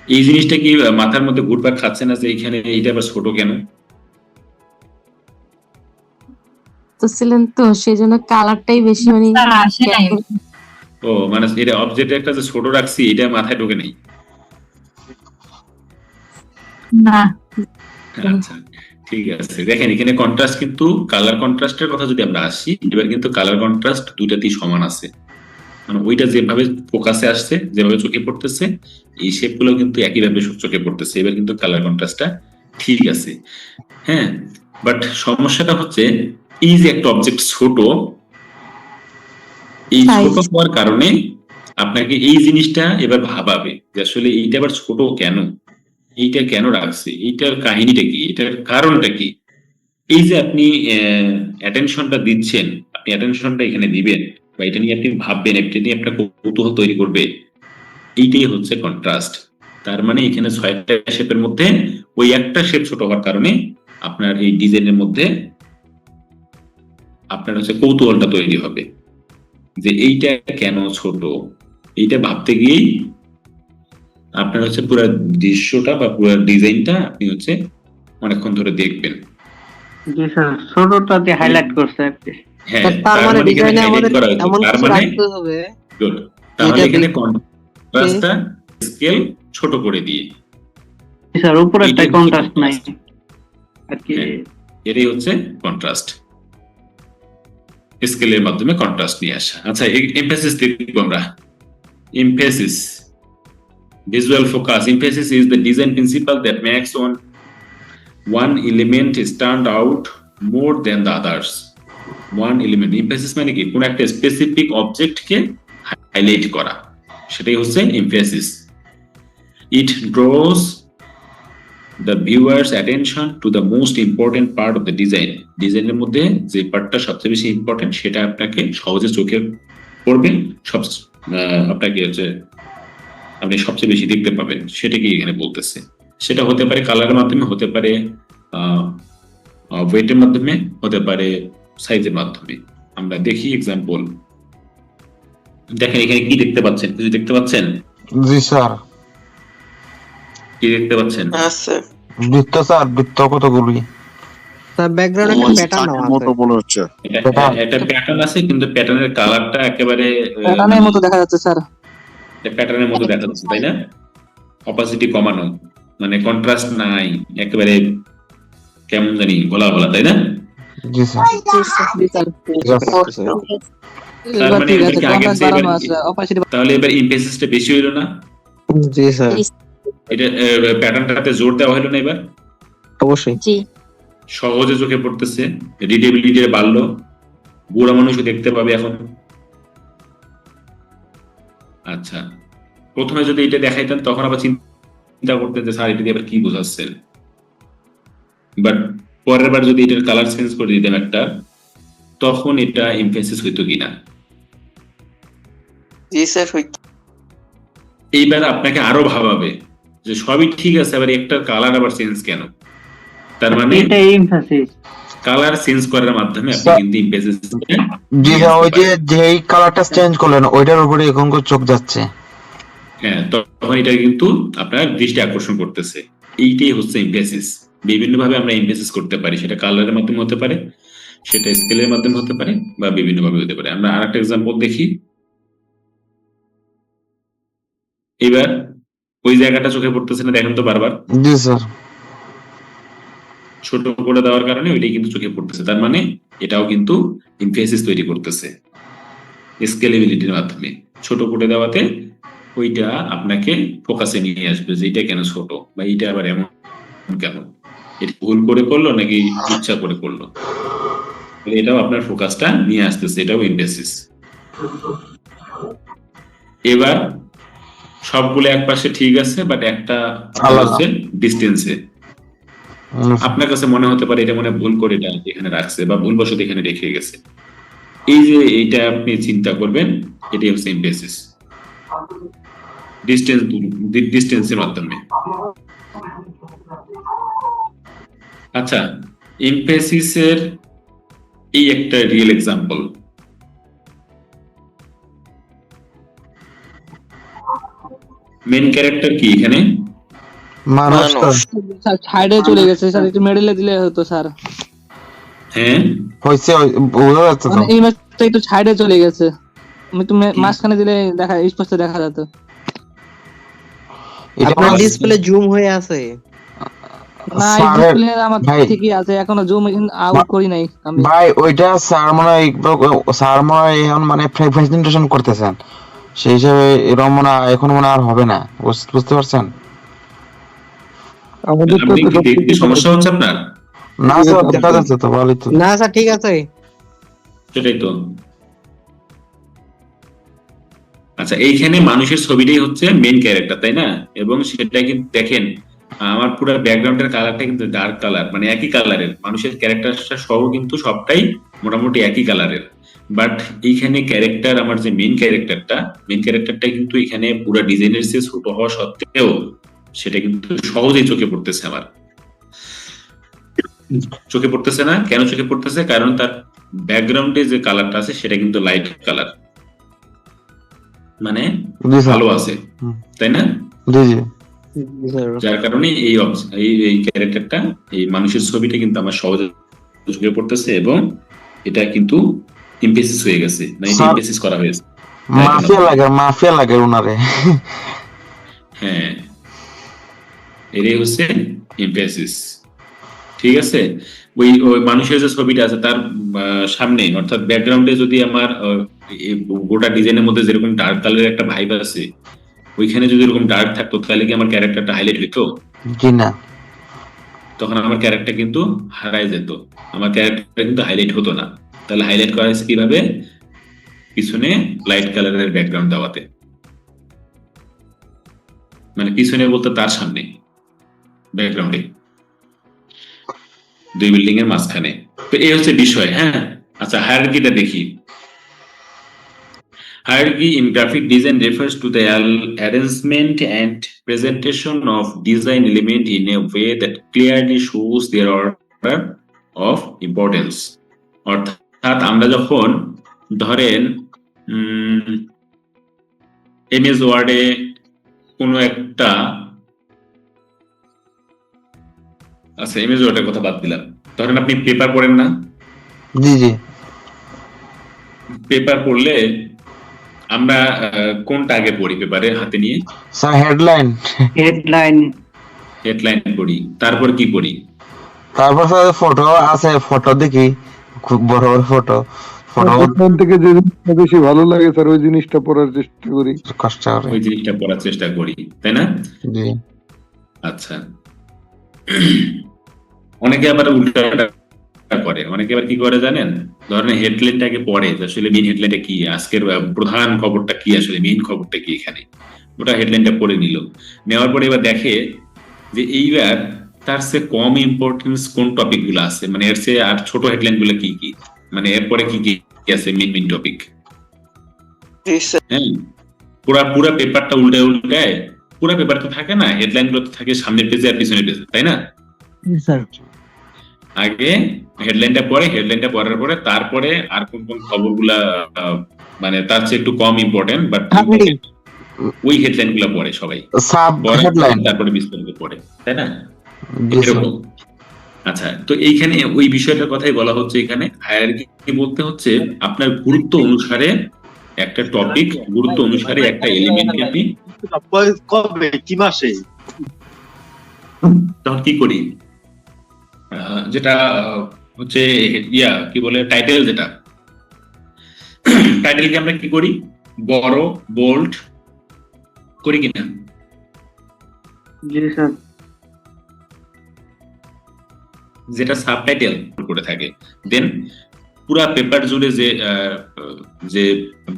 A: এই জিনিসটা কি মাথার মধ্যে ঘুরপাক খাচ্ছে না যে এইখানে এইটা আবার ছোট কেন?
C: তো ছিলেন তো সেই জন্য কালারটাই বেশি মানে
A: ও মানে এটা অবজেক্ট একটা যে ছোট রাখছি এটা মাথায় ঢোকে নাই।
G: না।
A: আচ্ছা, ঠিক আছে। দেখেন এখানে কন্ট্রাস্ট কিন্তু কালার কন্ট্রাস্টের কথা যদি আমরা আসি, এবার কিন্তু কালার কন্ট্রাস্ট দুইটাতেই সমান আছে। মানে ওইটা যেভাবে ফোকাসে আসছে, যেভাবে চোখে পড়তেছে, এই শেপগুলো কিন্তু একইভাবে চোখে পড়তেছে। এবার কিন্তু কালার কন্ট্রাস্টটা ঠিক আছে। হ্যাঁ, বাট সমস্যাটা হচ্ছে এই যে একটা অবজেক্ট ছোট, এই ছোট হওয়ার কারণে আপনাকে এই জিনিসটা এবার ভাবাবে যে আসলে এইটা আবার ছোট কেন, এইটা কেন রাখছে, এইটার কাহিনীটা কি, এটার কারণটা কি। এই যে আপনি অ্যাটেনশনটা দিচ্ছেন, আপনি অ্যাটেনশনটা এখানে দিবেন বা এটা নিয়ে আপনি ভাববেন, এটা নিয়ে একটা কৌতূহল তৈরি করবে, এইটাই হচ্ছে কন্ট্রাস্ট। তার মানে এখানে 6টা শেপের মধ্যে ওই একটা শেপ ছোট হওয়ার কারণে আপনার এই ডিজাইনের মধ্যে আপনার হচ্ছে কৌতূহলটা তৈরি হবে যে এইটা কেন ছোট। এইটা ভাবতে গিয়েই আপনার হচ্ছে পুরো দৃশ্যটা বা পুরো ডিজাইনটা আপনি হচ্ছে অনেকক্ষণ ধরে দেখবেন।
B: জি স্যার, ছোটটাতে হাইলাইট করছে আর কি।
A: হ্যাঁ,
H: তার মানে
A: এখানে
H: ডিজাইনে
A: highlight
H: আমাদের
A: করা হয়েছে।
H: এমন
A: তার
H: কিছু
A: মানে
H: রাখতে হবে
A: good। তাহলে
H: যেটা
A: এখানে কন্ট্রাস্টটা স্কেল ছোট করে দিয়ে,
B: জি স্যার, উপরেরটা
A: এইটাই হচ্ছে
B: কন্ট্রাস্ট নাই
A: contrast।
B: আর কি।
A: হ্যাঁ, এটাই হচ্ছে কন্ট্রাস্ট, স্কেলের মাধ্যমে কন্ট্রাস্ট নিয়ে আসা। আচ্ছা, এমফেসিস দেখব আমরা। Emphasis, visual focus. Emphasis is the design principle that makes one element stand out more than the others. One element, emphasis মানে কি, কোন একটা স্পেসিফিক অবজেক্টকে হাইলাইট করা, সেটাই হচ্ছে emphasis. It draws the viewer's attention to the most important part of the design. ডিজাইনের মধ্যে যে পার্টটা সবচেয়ে বেশি ইম্পর্টেন্ট সেটা আপনাকে সহজে চোখে পড়বে, আপনাকে হচ্ছে আপনি সবচেয়ে বেশি দেখতে পাবেন, সেটাকে এখানে বলতেছে। সেটা হতে পারে কালারের মাধ্যমে, হতে পারে ওয়েটের মাধ্যমে, হতে পারে সাইজের মাধ্যমে। আমরা দেখি এক্সাম্পল। দেখেন এখানে কি দেখতে পাচ্ছেন, কিছু দেখতে পাচ্ছেন?
I: জি স্যার।
A: কি দেখতে পাচ্ছেন?
I: বৃত্ত স্যার, বৃত্ত কতগুলি।
H: তার ব্যাকগ্রাউন্ডে একটা প্যাটার্ন আছে
F: মতো মনে হচ্ছে।
A: একটা প্যাটার্ন আছে, কিন্তু প্যাটার্নের কালারটা একেবারে
H: প্যাটার্নের মতো দেখা যাচ্ছে স্যার।
A: প্যাটার্নের মতো দেখা যাচ্ছে, তাই না? অপাসিটি কমানো, মানে কন্ট্রাস্ট নাই, একেবারে কেমন জানি ঘোলা ঘোলা, তাই না?
I: জি স্যার।
A: তার
H: এবার
A: মানে
H: ঠিক
A: এটা
H: আছে,
A: কি আগের
H: কন্ট্রাস্ট
A: চেয়ে
H: বাড়ানো
A: এবার
H: আছে, অপাসিটি।
A: তাহলে এবার ইমপেসিসটা বেশি হইলো না?
H: জি স্যার,
A: এটা প্যাটার্নটাতে জোর দেওয়া হলো না এবার?
H: অবশ্যই।
C: জি।
A: সহজে চোখে পড়তেছে, রিডেবিলিটি বাড়লো, বুড়া মানুষও দেখতে পাবে এখন। আচ্ছা, প্রথমে যদি এটা দেখাইতেন তখন আবার চিন্তা করতেন যে স্যার এটা দিয়ে আবার কি বোঝাচ্ছেন, বাট পরের বার যদি এটার কালার চেঞ্জ করে দিতাম একটা, তখন এটা এমফেসিস হইতো কিনা।
H: জি স্যার,
A: এইবার আপনাকে আরো ভাবাবে যে সবই ঠিক আছে, আবার একটা কালার আবার চেঞ্জ কেন। তার মানে
B: এটাই এমফাসিস।
A: কালার চেঞ্জ করার মাধ্যমে আপনি কিন্তু এমফেসিস।
I: জি স্যার, ওই যে যেই কালারটা চেঞ্জ করলেন ওইটার উপরে এখন চোখ যাচ্ছে।
A: হ্যাঁ, তখন এটা কিন্তু আপনার দৃষ্টি আকর্ষণ করতেছে। এইটাই হচ্ছে এমফেসিস। বিভিন্ন ভাবে আমরা এমফেসিস করতে পারি, সেটা কালারের মাধ্যমে হতে পারে, সেটা স্কেলের মাধ্যমে হতে পারে, বা বিভিন্ন ভাবে হতে পারে। আমরা আরেকটা এক্সাম্পল দেখি। এবার ওই জায়গাটা চোখে পড়তেছে না, দেখেন তো বারবার।
I: জি স্যার।
A: ছোট করে দেওয়ার কারণে ওইটাই কিন্তু চোখে পড়তেছে। তার মানে এটাও কিন্তু এমফেসিস তৈরি করতেছে স্কেলেবিলিটির মাধ্যমে। ছোট করে দেওয়াতে ওইটা আপনাকে ফোকাসে নিয়ে আসবে যে এটা কেন ছোট, বা এইটা আবার এমন কেন, এটা ভুল করে করলো নাকি ইচ্ছা করে করলো, এটাও আপনার ফোকাসটা নিয়ে আসতেছে, এটাও এমফেসিস। এবার সবগুলো এক পাশে ঠিক আছে, বাট একটা হচ্ছে ডিস্টেন্সে। আপনার কাছে মনে হতে পারে এটা মনে ভুল করে এটা এখানে রাখছে, বা ভুলবশত এখানে রেখে গেছে। এই যে এইটা আপনি চিন্তা করবেন, এটাই হচ্ছে এমফেসিস, ডিস্টেন্সের মাধ্যমে। আচ্ছা, এমফেসিসের এই একটা রিয়েল এক্সাম্পল। মেন ক্যারেক্টার কি এখানে?
I: মানুষ।
H: স্যার সাইডে চলে গেছে স্যার, একটু মিডলে দিলে হতো স্যার।
A: হ্যাঁ,
I: হয়েছে, বোঝা যাচ্ছে তো।
H: মানে এই ম্যাচটা একটু সাইডে চলে গেছে, একটু মাঝখানে দিলে দেখা স্পষ্ট দেখা যেত।
I: আপনার
H: ডিসপ্লে জুম হয়ে আছে। না এই
I: স্যারের
H: ডিসপ্লে আমার
I: ভাই
H: ঠিকই আছে, এখনো জুম ইন আউট করি নাই আমি।
I: ভাই ওইটা স্যার মনে হয় স্যার মনে হয় এখন মানে প্রেজেন্টেশন করতেছেন, সেই হিসাবে এরকম মনে হয় এখন মনে হয় আর হবে না, বুঝতে পারছেন?
E: আমাদের তো
A: আপনি কি
E: সবকিছু
A: দেখতে সমস্যা হচ্ছে আপনার?
I: না স্যার দেখা যাচ্ছে তো ভালোই তো।
H: না স্যার ঠিক আছে।
A: সেটাই তো। আচ্ছা, এইখানে মানুষের ছবিটাই হচ্ছে মেইন ক্যারেক্টার, তাই না? এবং সেটা কিন্তু দেখেন, আমার পুরো ব্যাকগ্রাউন্ডের কালারটা কিন্তু ডার্ক কালার, মানে একই কালারের, মানুষের ক্যারেক্টারটা সহ কিন্তু সবটাই মোটামুটি একই কালারের। বাট এইখানে ক্যারেক্টার, আমার যে মেইন ক্যারেক্টারটা কিন্তু এখানে পুরো ডিজাইনের চেয়ে ছোট হওয়া সত্ত্বেও সেটা কিন্তু সহজেই চোখে পড়তেছে আমার। চোখে পড়তেছে না কেন? চোখে পড়তেছে কারণ তার ব্যাকগ্রাউন্ডে যে কালারটা আছে সেটা কিন্তু লাইট কালার, মানে
I: জি স্যার।
A: ভালো আছে,
I: হুম।
A: তাই না?
I: জি জি।
A: যার কারণে এই ক্যারেক্টারটা, এই মানুষের ছবিটা কিন্তু আমার সহজে চোখে পড়তেছে, এবং এটা কিন্তু ইমপেসিস হয়ে গেছে, না এটা
I: স্যার
A: ইমপেসিস করা হয়েছে।
I: মাফিয়া লাগে ওনারে।
A: হ্যাঁ, এটাই হচ্ছে ইমপেসিস। ঠিক আছে, ওই ওই মানুষের যে ছবিটা আছে তার সামনে, অর্থাৎ ব্যাকগ্রাউন্ডে যদি আমার এই গোটা ডিজাইনের মধ্যে যেরকম ডার্ক কালারের একটা ভাইব আছে, ওইখানে যদি এরকম ডার্ক থাকতো তাহলে কি আমার ক্যারেক্টারটা হাইলাইট হইতো?
I: জি না।
A: তখন আমার ক্যারেক্টার কিন্তু হারায় যেত, আমার ক্যারেক্টার কিন্তু হাইলাইট হতো না। তাহলে হাইলাইট করা হয়েছে কিভাবে? পিছনে লাইট কালারের ব্যাকগ্রাউন্ড দেওয়াতে, মানে পিছনে বলতে তার সামনে, ব্যাকগ্রাউন্ডে, দুই বিল্ডিং এর মাঝখানে। তো এই হচ্ছে বিষয়। হ্যাঁ, আচ্ছা, হায়ারার্কিটা দেখি। Hierarchy in graphic design refers to the arrangement and presentation of design element in a way that clearly shows their order of importance. অর্থাৎ আমরা যখন ধরেন এমএস ওয়ার্ডে কোনো একটা, আচ্ছা এমএস ওয়ার্ডের কথা বাদ দিলাম, ধরেন আপনি পেপার পড়েন না?
I: জি জি।
A: পেপার পড়লে আমরা কোনটা আগে পড়ি পেপারে হাতে নিয়ে?
I: স্যার হেডলাইন
A: পড়ি, তারপর কি পড়ি?
I: তারপর স্যার ফটো আছে, ফটো দেখি, খুব বড় বড় ফটো
E: ওখান থেকে যে জিনিসটা বেশি ভালো লাগে স্যার ওই জিনিসটা পড়ার চেষ্টা করি।
I: কষ্ট করে
A: ওই জিনিসটা পড়ার চেষ্টা করি, তাই না?
I: জি।
A: আচ্ছা, অনেকে আবার উল্টা করে, অনেকে আবার কি করে জানেন? ধরেন হেডলাইনটাকে পড়ে, আসলে মেইন হেডলাইনটা কি, আজকের প্রধান খবরটা কি, আসলে মেইন খবরটা কি এখানে, ওটা হেডলাইনটা পড়ে নিল। নেওয়ার পরে এবার দেখে যে এইবার তার চেয়ে কম ইম্পর্টেন্স কোন টপিক গুলো আছে, মানে এর চেয়ে আর ছোট হেডলাইন গুলো কি কি, মানে এরপরে কি কি আছে মেইন টপিক। হ্যাঁ, পুরা পেপারটা উল্টায়, পুরা পেপার তো থাকে না, হেডলাইন গুলো তো থাকে সামনের পেজে আর পিছনের পেজে, তাই না? আগে হেডলাইনটা পড়ে, হেডলাইনটা পড়ার পরে তারপরে আর কোন কোন খবরগুলা মানে তার চেয়ে একটু কম ইম্পর্টেন্ট বাট ওই হেডলাইন গুলা পড়ে সবাই,
I: সাব হেডলাইন,
A: তারপরে বিস্তারিত পড়ে, তাই না? এরকম। আচ্ছা, তো এইখানে ওই বিষয়টার কথাই বলা হচ্ছে। এখানে হায়ারার্কি বলতে হচ্ছে আপনার গুরুত্ব অনুসারে একটা টপিক, গুরুত্ব অনুসারে একটা এলিমেন্টকে আপনি
J: কবে কি মাসে
A: তখন কি করি, যেটা হচ্ছে কি বলে টাইটেল, যেটা টাইটেলকে আমরা কি করি, বড় বোল্ড করি কিনা? যেটা সাবটাইটেল করে থাকে, দেন পুরা পেপার জুড়ে যে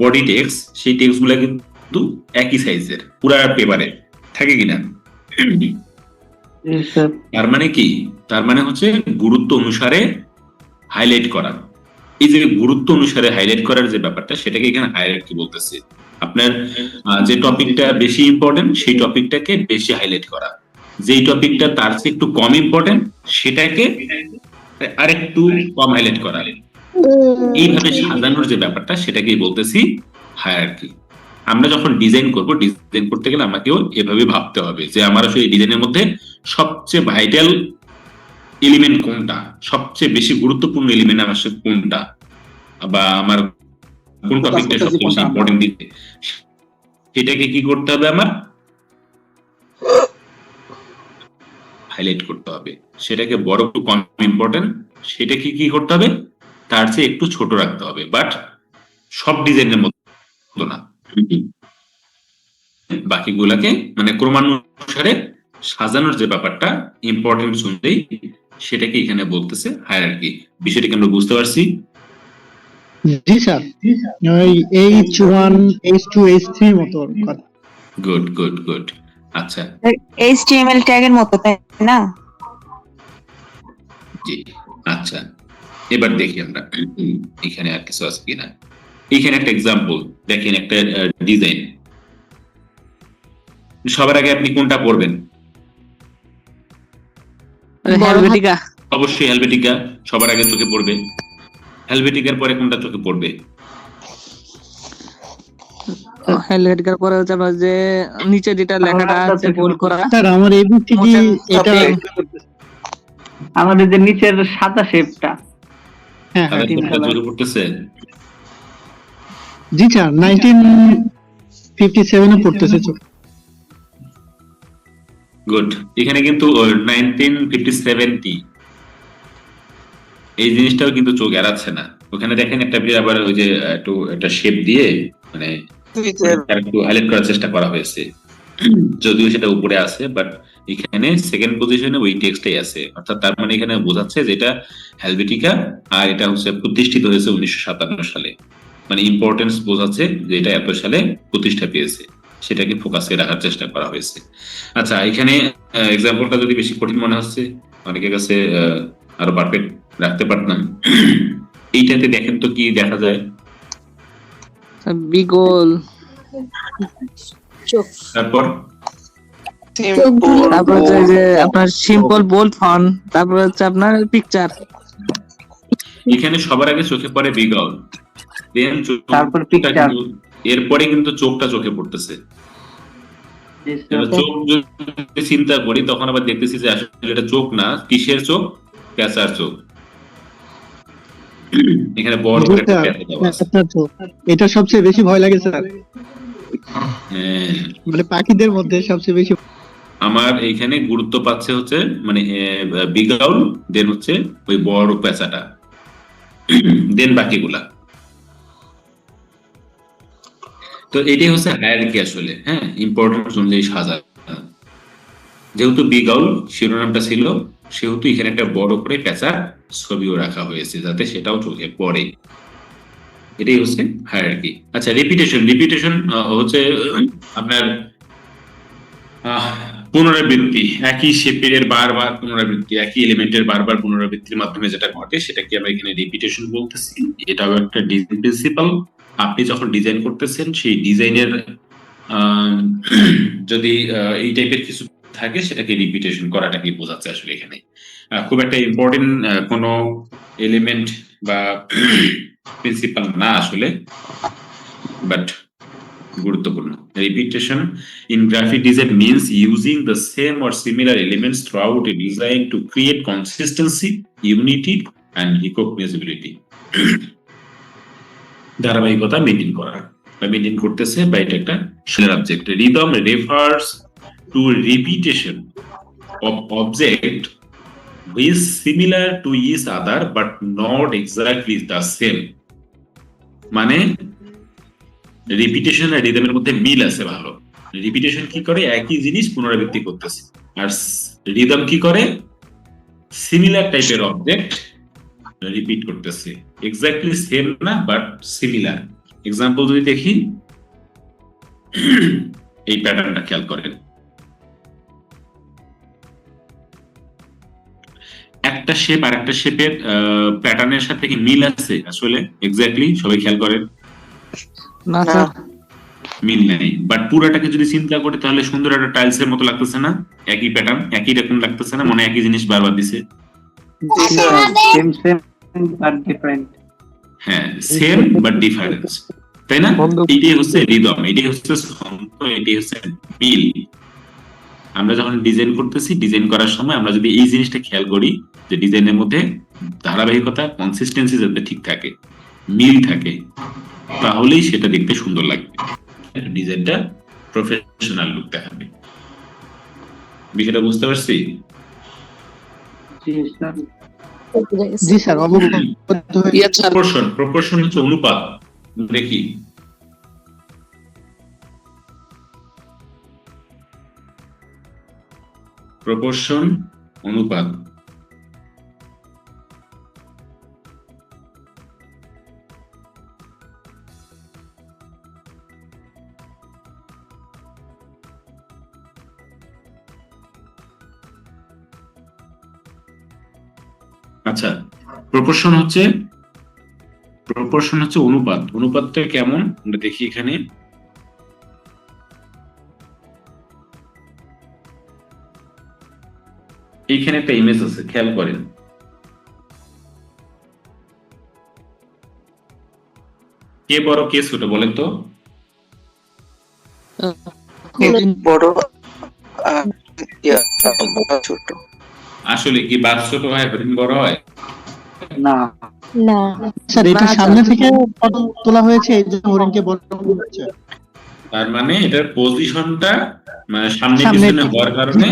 A: বডি টেক্সট, সেই টেক্সট গুলা কিন্তু একই সাইজের পুরা পেপারে থাকে কিনা? তার মানে কি? তার মানে হচ্ছে গুরুত্ব অনুসারে হাইলাইট করা। এই যে গুরুত্ব অনুসারে হাইলাইট করার যে ব্যাপারটা, সেটাকে এখানে হায়ারার্কি বলতেছে। আপনার যে টপিকটা বেশি ইম্পর্টেন্ট সেই টপিকটাকে বেশি হাইলাইট করা, যেই টপিকটা তার চেয়ে একটু কম ইম্পর্টেন্ট সেটাকে আরেকটু কম হাইলাইট করা। এইভাবে সাজানোর যে ব্যাপারটা, সেটাকেই বলতেছি হায়ারার্কি। আমরা যখন ডিজাইন করব, ডিজাইন করতে গেলে আমাকেও এভাবে ভাবতে হবে যে আমার আসলে এই ডিজাইনের মধ্যে সবচেয়ে ভাইটাল এলিমেন্ট কোনটা, সবচেয়ে বেশি গুরুত্বপূর্ণ এলিমেন্ট আমার কোনটা, বা আমার কোন টপিকটা সবচেয়ে বেশি ইম্পর্টেন্ট দিতে, সেটাকে কি করতে হবে, আমার হাইলাইট করতে হবে, সেটাকে বড় একটু কম ইম্পর্টেন্ট, সেটাকে কি করতে হবে, তার চেয়ে একটু ছোট রাখতে হবে, বাট সব ডিজাইনের মতো না, বাকিগুলাকে মানে ক্রমানুসারে সাজানোর যে ব্যাপারটা ইম্পর্টেন্স অনুযায়ী সেটাকে এখানে বলতেছে হায়ারার্কি। বিষয়টি আমরা বুঝতে পারছি?
K: জি স্যার, ওই H1 H2 H3 মতো কথা।
A: Good good good. আচ্ছা,
D: HTML ট্যাগের মতো, তাই না?
A: জি। আচ্ছা, এবার দেখি আমরা এখানে আর কিছু আছে কিনা। এখানে একটা এক্সাম্পল দেখেন, একটা ডিজাইন। সবার আগে আপনি কোনটা পড়বেন?
H: হেলভেটিকা।
A: অবশ্যই হেলভেটিকা সবার আগে চোখে পড়বে। হেলভেটিকার পরে কোনটা চোখে পড়বে?
H: হেলভেটিকার পরে হচ্ছে আপনার যে নিচে যেটা লেখাটা আছে গোল করা।
K: স্যার আমার ABCD এটা
B: আমাদের যে নিচের সাদা শেপটা,
K: হ্যাঁ
A: তাদের
K: হ্যাঁ
A: কোনটা চোখে পড়তেছে?
K: জি স্যার 1957 এ পড়তেছে চোখ।
A: গুড। এখানে কিন্তু 1957 এই জিনিসটাও কিন্তু চোখ এড়াচ্ছে না। ওখানে দেখেন একটা আবার ওই যে একটু একটা শেপ দিয়ে মানে একটু হাইলাইট করার চেষ্টা করা হয়েছে, যদিও সেটা উপরে আছে, বাট এখানে সেকেন্ড পজিশনে ওই টেক্সটাই আছে। অর্থাৎ তার মানে এখানে বোঝাচ্ছে যে এটা হেলভেটিকা, আর এটা হচ্ছে প্রতিষ্ঠিত হয়েছে 1957 সালে। মানে ইম্পর্টেন্স বোঝাচ্ছে যে এটা এত সালে প্রতিষ্ঠা পেয়েছে, সেটাকে ফোকাসে রাখার চেষ্টা করা হয়েছে। আচ্ছা, এখানে এক্সাম্পলটা যদি বেশি কঠিন মনে হচ্ছে, অনেকের কাছে আরো পারফেক্ট রাখতে পারতাম। এইটাতে দেখেন তো কি দেখা যায়?
H: বিগল,
A: তারপর
H: তারপর হচ্ছে যে আপনার সিম্পল বোল্ড ফন্ট, তারপর হচ্ছে আপনার পিকচার।
A: এখানে সবার আগে চোখে পড়ে বিগল, দেন
B: তারপর picture।
A: এরপরে কিন্তু চোখটা চোখে পড়তেছে। এবার চোখ যদি চিন্তা করি তখন আবার দেখতেছি যে আসলে এটা চোখ না, কিসের চোখ? প্যাঁচার চোখ। এখানে বড় করে একটা প্যাঁচা দেওয়া আছে।
K: আপনার চোখ এটা সবচেয়ে বেশি ভয় লাগে স্যার,
A: হ্যাঁ,
K: মানে পাখিদের মধ্যে সবচেয়ে বেশি।
A: আমার এইখানে গুরুত্ব পাচ্ছে হচ্ছে মানে বিগাউল, দেন হচ্ছে ওই বড় প্যাঁচাটা, দেন বাকিগুলা। তো এটাই হচ্ছে হায়ারার্কি আসলে, হ্যাঁ, ইম্পর্টেন্স অনুযায়ী সাজা। যেহেতু বিগাউল শিরোনামটা ছিল, সেহেতু এখানে একটা বড় করে প্যাঁচার ছবিও রাখা হয়েছে যাতে সেটাও চোখে পড়ে। এটাই হচ্ছে হায়ারার্কি। আচ্ছা, রিপিটেশন হচ্ছে আপনার পুনরাবৃত্তি, একই শেপের বারবার পুনরাবৃত্তি, একই এলিমেন্টের বারবার পুনরাবৃত্তির মাধ্যমে যেটা ঘটে সেটাকে আমরা এখানে রিপিটেশন বলতেছি। এটাও একটা ডিজাইন প্রিন্সিপাল। আপনি যখন ডিজাইন করতেছেন সেই ডিজাইনের যদি এই টাইপের কিছু থাকে সেটাকে রিপিটেশন করাটাকে বোঝাচ্ছে আসলে এখানে। খুব একটা ইম্পর্টেন্ট কোনো এলিমেন্ট বা প্রিন্সিপাল না আসলে, বাট গুরুত্বপূর্ণ। Repetition in graphic design means using the same or similar elements throughout a design to create consistency, unity and recognizability. ধারাবাহিকতা মেইনটেইন করা বা মেইনটেইন করতেছে, বা এটা একটা share object. Rhythm refers to repetition of object which similar to each other but not exactly the same। মানে রিপিটেশন আর রিদমের মধ্যে মিল আছে ভালো। রিপিটেশন কি করে? একই জিনিস পুনরাবৃত্তি করতেছে। আর রিদম কি করে? সিমিলার টাইপের অবজেক্ট রিপিট করতেছে, এক্স্যাক্টলি সেম না বাট সিমিলার। এক্সাম্পল যদি দেখি, এই প্যাটার্নটা খেয়াল করেন, একটা শেপ আর একটা শেপের প্যাটার্নের সাথে কি মিল আছে আসলে? এক্স্যাক্টলি সবাই খেয়াল করেন।
H: না স্যার,
A: মিল নেই, বাট পুরাটাকে যদি চিন্তা করি তাহলে সুন্দর একটা টাইলস এর মতো লাগতেছে না? একই প্যাটার্ন, একই রকম লাগতেছে না? মনে একই জিনিস বারবার দিছে।
B: Same but different.
A: হ্যাঁ, সেম বাট ডিফারেন্স, তাই না? এটাই হচ্ছে রিদম, এটাই হচ্ছে ছন্দ, এটাই হচ্ছে মিল। আমরা যখন ডিজাইন করতেছি, ডিজাইন করার সময় আমরা যদি এই জিনিসটা খেয়াল করি যে ডিজাইনের মধ্যে ধারাবাহিকতা, কনসিস্টেন্সি যাতে ঠিক থাকে, মিল থাকে, তাহলেই সেটা দেখতে সুন্দর লাগবে, ডিজাইনটা প্রফেশনাল লুক দেখাবে। বিষয়টা বুঝতে পারছি?
B: জি স্যার।
C: বুঝে গেছে।
K: জি স্যার, অবগত হয়ে
H: ইয়ে স্যার,
A: প্রপোর্শন হচ্ছে অনুপাত। দেখি প্রপোর্শন অনুপাত। আচ্ছা, প্রপোর্শন হচ্ছে অনুপাত। অনুপাতটা কেমন আমরা দেখি এখানে। এইখানে একটা ইমেজ আছে, খেয়াল করেন। কে বড় কে ছোট বলেন তো?
H: বড় আর ছোট।
A: আসলে কি বাঘ ছোট হয়, হরিণ বড় হয়?
B: না
C: না,
K: স্যার, এটা সামনে থেকে ফটো তোলা হয়েছে, এই জন্য হরিণকে বড় মনে হচ্ছে।
A: তার মানে এটার পজিশনটা মানে সামনে
K: সামনের
A: পিছনে
K: দিকে।
A: হওয়ার কারণে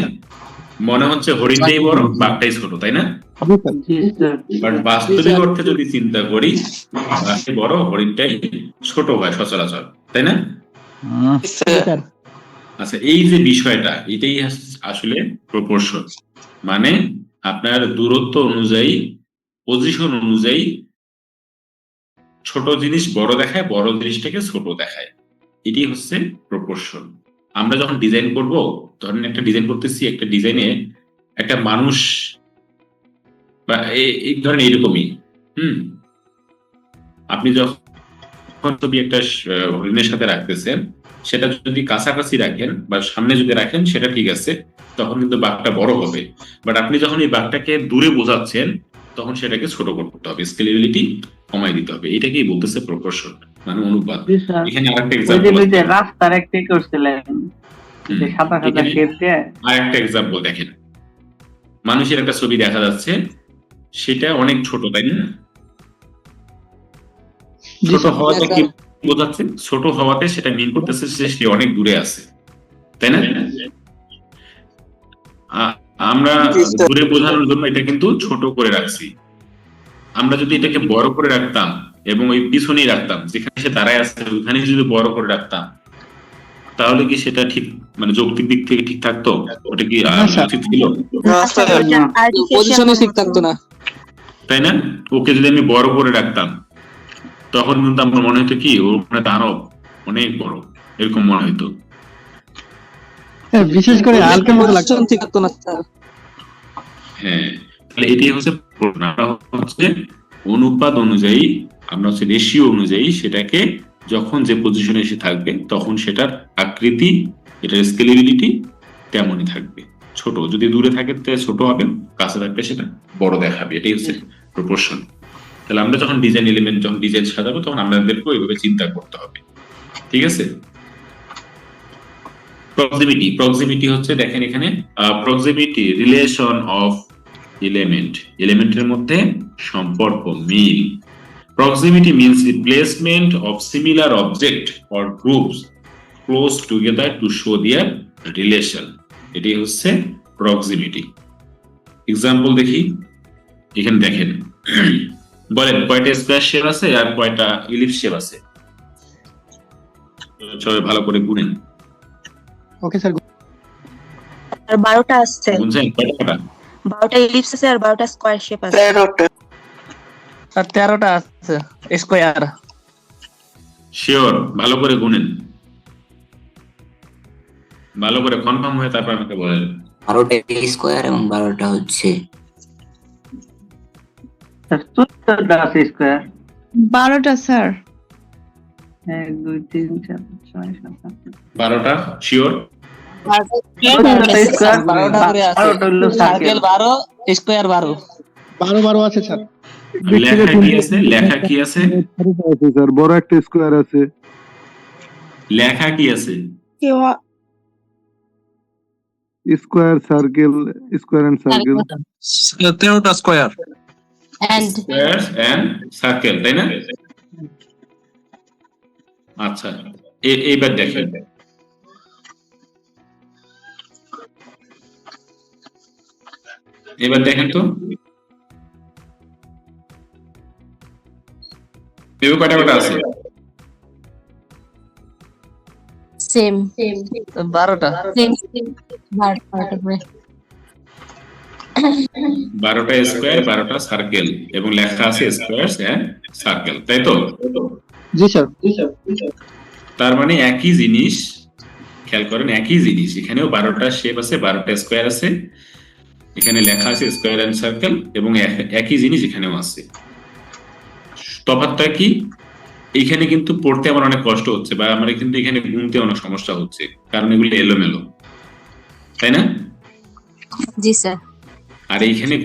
A: মনে হচ্ছে হরিণটাই বড়, বাঘটাই ছোট, তাই না?
K: জি স্যার।
B: G sir.
A: বাট বাস্তবিক অর্থে যদি চিন্তা করি, বাঘটাই বড়, হরিণটাই ছোট হয় সচরাচর, তাই না?
K: জি স্যার।
A: আচ্ছা, এই যে বিষয়টা, এটাই আসলে প্রপোর্শন। মানে আপনার দূরত্ব অনুযায়ী, পজিশন অনুযায়ী ছোট জিনিস বড় দেখায়, বড় জিনিসটাকে ছোট দেখায়। এটি হচ্ছে প্রপোর্শন। আমরা যখন ডিজাইন করব, ধরেন একটা ডিজাইন করতেছি, একটা ডিজাইনে একটা মানুষ বা এই ধরেন এইরকমই, আপনি যখন ছবি একটা হরিণের সাথে রাখতেছেন, সেটা যদি কাছাকাছি রাখেন বা সামনে যদি রাখেন সেটা ঠিক আছে, তখন কিন্তু বাঘটা বড় হবে। বাট আপনি যখন এই বাঘটাকে দূরে বোঝাচ্ছেন, তখন সেটাকে ছোট করতে হবে, স্কেলেবিলিটি কমাই দিতে হবে। এটাকেই বলতেছে প্রপোর্শন, মানে অনুপাত।
B: জি স্যার।
A: এখানে আরেকটা
B: ওই
A: এক্সাম্পল
B: যে রাস্তার একটা করছিলেন, যে সাদা সাদা
A: এখানে
B: শেপ দিয়ে।
A: আরেকটা এক্সাম্পল দেখেন। মানুষের একটা ছবি দেখা যাচ্ছে, সেটা অনেক ছোট, তাই না?
K: জি
A: ছোট
K: স্যার।
A: হওয়াতে কি বোঝাচ্ছে? ছোট হওয়াতে সেটা মিন করতেছে যে সে অনেক দূরে আছে, তাই না? আমরা দূরে বোঝানোর জন্য এটা কিন্তু ছোট করে রাখছি। আমরা যদি এটাকে বড় করে রাখতাম এবং ওই পিছনেই রাখতাম, যেখানে সে দাঁড়ায় আছে ওইখানে যদি বড় করে রাখতাম, তাহলে কি সেটা ঠিক, মানে যৌক্তিক দিক থেকে ঠিক থাকতো? ওটা কি
K: না স্যার।
A: উচিত ছিল?
H: পজিশনে ঠিক থাকতো না।
A: তাই না? ওকে যদি আমি বড় করে রাখতাম, তখন কিন্তু আমার মনে হতো কি ওখানে দানব অনেক বড়, এরকম মনে হতো।
K: হ্যাঁ, বিশেষ করে হালকের মতো লাগতো।
H: পজিশন ঠিক থাকতো না স্যার।
A: হ্যাঁ, তাহলে এটাই হচ্ছে আমরা হচ্ছে অনুপাত অনুযায়ী, আমরা হচ্ছে রেশিও অনুযায়ী সেটাকে যখন যে পজিশনে এসে থাকবে, তখন সেটার আকৃতি, এটার স্কেলেবিলিটি তেমনই থাকবে। ছোট যদি দূরে থাকে তাহলে ছোট হবে, কাছে থাকলে সেটা বড় দেখাবে। এটাই হচ্ছে প্রপোর্শন। তাহলে আমরা যখন ডিজাইন এলিমেন্ট, যখন ডিজাইন সাজাবো, তখন আমাদেরকে ওইভাবে চিন্তা করতে হবে। ঠিক আছে? প্রক্সিমিটি হচ্ছে, দেখেন এখানে প্রক্সিমিটি রিলেশন অফ এলিমেন্টের মধ্যে সম্পর্ক, মিল। Proximity means the placement of similar object or groups close together to show their relation. এটাই হচ্ছে প্রক্সিমিটি। এক্সাম্পল দেখি, এখানে দেখেন। বলেন কয়টা স্কয়ার শেপ আছে আর কয়টা ইলিপস শেপ আছে? সবাই ভালো করে গুনেন।
K: Okay sir.
L: আর 12টা আছে।
A: বুঝছেন কয়টা?
L: 12টা ইলিপস আছে আর 12টা স্কয়ার শেপ আছে।
H: 13টা। আর 13টা আছে স্কয়ার।
A: শিওর? ভালো করে গুনেন, ভালো করে কনফার্ম হয়ে তারপর আমাকে বলেন।
M: 12টা স্কয়ার এবং 12টা হচ্ছে
B: 14টা আছে স্কয়ার।
L: 12টা স্যার।
B: 1 2 3 4 5 6 7 8
A: 12টা শিওর?
B: 14টা স্কয়ার,
H: 12টা করে আছে।
B: 12টা হলো
H: সার্কেল 12, স্কয়ার 12।
K: 12 আছে স্যার।
A: লেখা কি আছে? লেখা কি আছে?
E: স্যার বড় একটা স্কোয়ার আছে।
A: লেখা কি আছে?
E: Square, circle, square and circle.
H: 13টা স্কয়ার।
A: স্কয়ার এন্ড সার্কেল, তাই না? আচ্ছা, এইবার দেখেন। এবার দেখেন তো এবার কয়টা আছে?
C: সেম
H: 12টা।
C: সেম
A: 12টা স্কোয়ার 12টা সার্কেল এবং লেখা আছে স্কোয়ারস এন্ড সার্কেল, তাই তো?
K: জি স্যার।
A: তার মানে একই জিনিস, খেয়াল করেন একই জিনিস, এখানেও 12টা শেপ আছে, 12টা স্কোয়ার আছে, এখানে লেখা আছে স্কোয়ার এন্ড সার্কেল এবং একই জিনিস এখানেও আছে। তফাৎটা কি? এইখানে কিন্তু পড়তে আমার অনেক কষ্ট হচ্ছে বা আমার কিন্তু এখানে গুনতে অনেক সমস্যা হচ্ছে, কারণ এগুলো এলোমেলো, তাই না?
C: জি স্যার।
A: আর এইখানে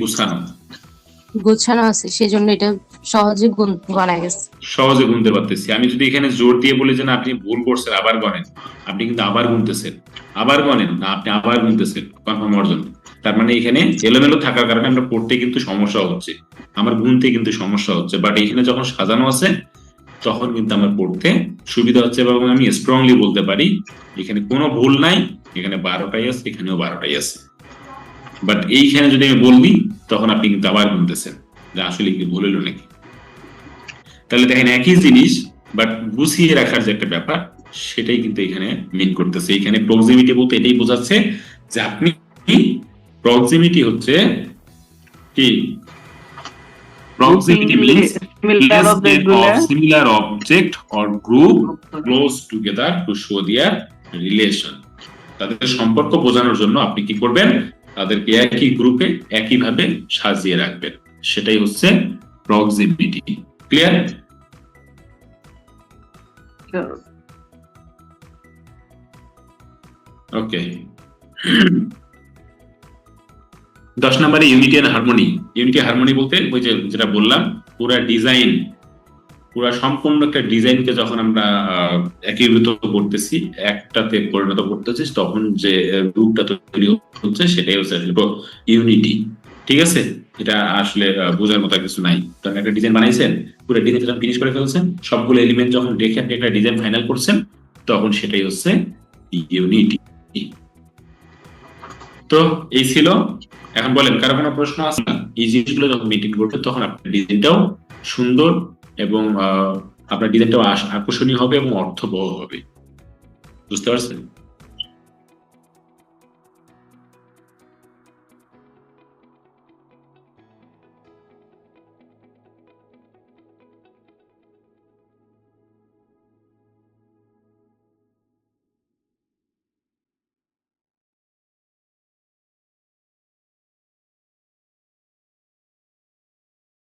C: গোছানো আছে, সেজন্য এটা সহজে গণা গেছে।
A: সহজে গুনতে পারতেছি। আমি যদি এখানে জোর দিয়ে বলি যে না আপনি ভুল করছেন আবার গণেন, আপনি কিন্তু আবার গুনতেছেন, আবার গণেন না আপনি আবার গুনতেছেন, কনফার্ম অর্জন। তার মানে এখানে এলোমেলো থাকার কারণে আমরা পড়তে কিন্তু সমস্যা হচ্ছে, আমার গুনতে কিন্তু সমস্যা হচ্ছে। বাট এখানে যখন সাজানো আছে তখন কিন্তু আমার পড়তে সুবিধা হচ্ছে এবং আমি স্ট্রংলি বলতে পারি এখানে কোনো ভুল নাই, এখানে 12টাই আছে, এখানেও 12টাই আছে। বাট এইখানে যদি আমি বলবি তখন আপনি কিন্তু আবার গুনতেছেন যে আসলে কি ভুল হলো নাকি। তাহলে দেখেন একই জিনিস বাট গুছিয়ে রাখার যে একটা ব্যাপার সেটাই কিন্তু এখানে মিন করতেছে। এখানে প্রক্সিমিটি বলতে এটাই বোঝাচ্ছে যে আপনি, প্রক্সিমিটি হচ্ছে কি, proximity means placement of similar object or group close together to show their relation. তাদের সম্পর্ক বোঝানোর জন্য আপনি কি করবেন, তাদেরকে একই গ্রুপে একইভাবে সাজিয়ে রাখবেন, সেটাই হচ্ছে প্রক্সিমিটি। ক্লিয়ার? ওকে। 10 নম্বরে unity and harmony. Unity harmony বলতে ওই যে যেটা বললাম, পুরা ডিজাইন, পুরা সম্পূর্ণ একটা ডিজাইনকে যখন আমরা একীভূত করতেছি, একটাতে পরিণত করতেছি, তখন যে রূপটা তৈরি হচ্ছে সেটাই হচ্ছে ইউনিটি। ঠিক আছে? এটা আসলে বোঝার মতো কিছু নাই। তখন একটা ডিজাইন বানাইছেন, পুরো ডিজাইন যখন ফিনিশ করে ফেলছেন, সবগুলো এলিমেন্ট যখন রেখে আপনি একটা ডিজাইন ফাইনাল করছেন, তখন সেটাই হচ্ছে ইউনিটি। তো এই ছিল। এখন বলেন কারো কোনো প্রশ্ন আছে? এই জিনিসগুলো যখন মেনটেন করবে তখন আপনার ডিজাইনটাও সুন্দর এবং আপনার ডিজাইনটাও আকর্ষণীয় হবে এবং অর্থবহ হবে। বুঝতে পারছেন?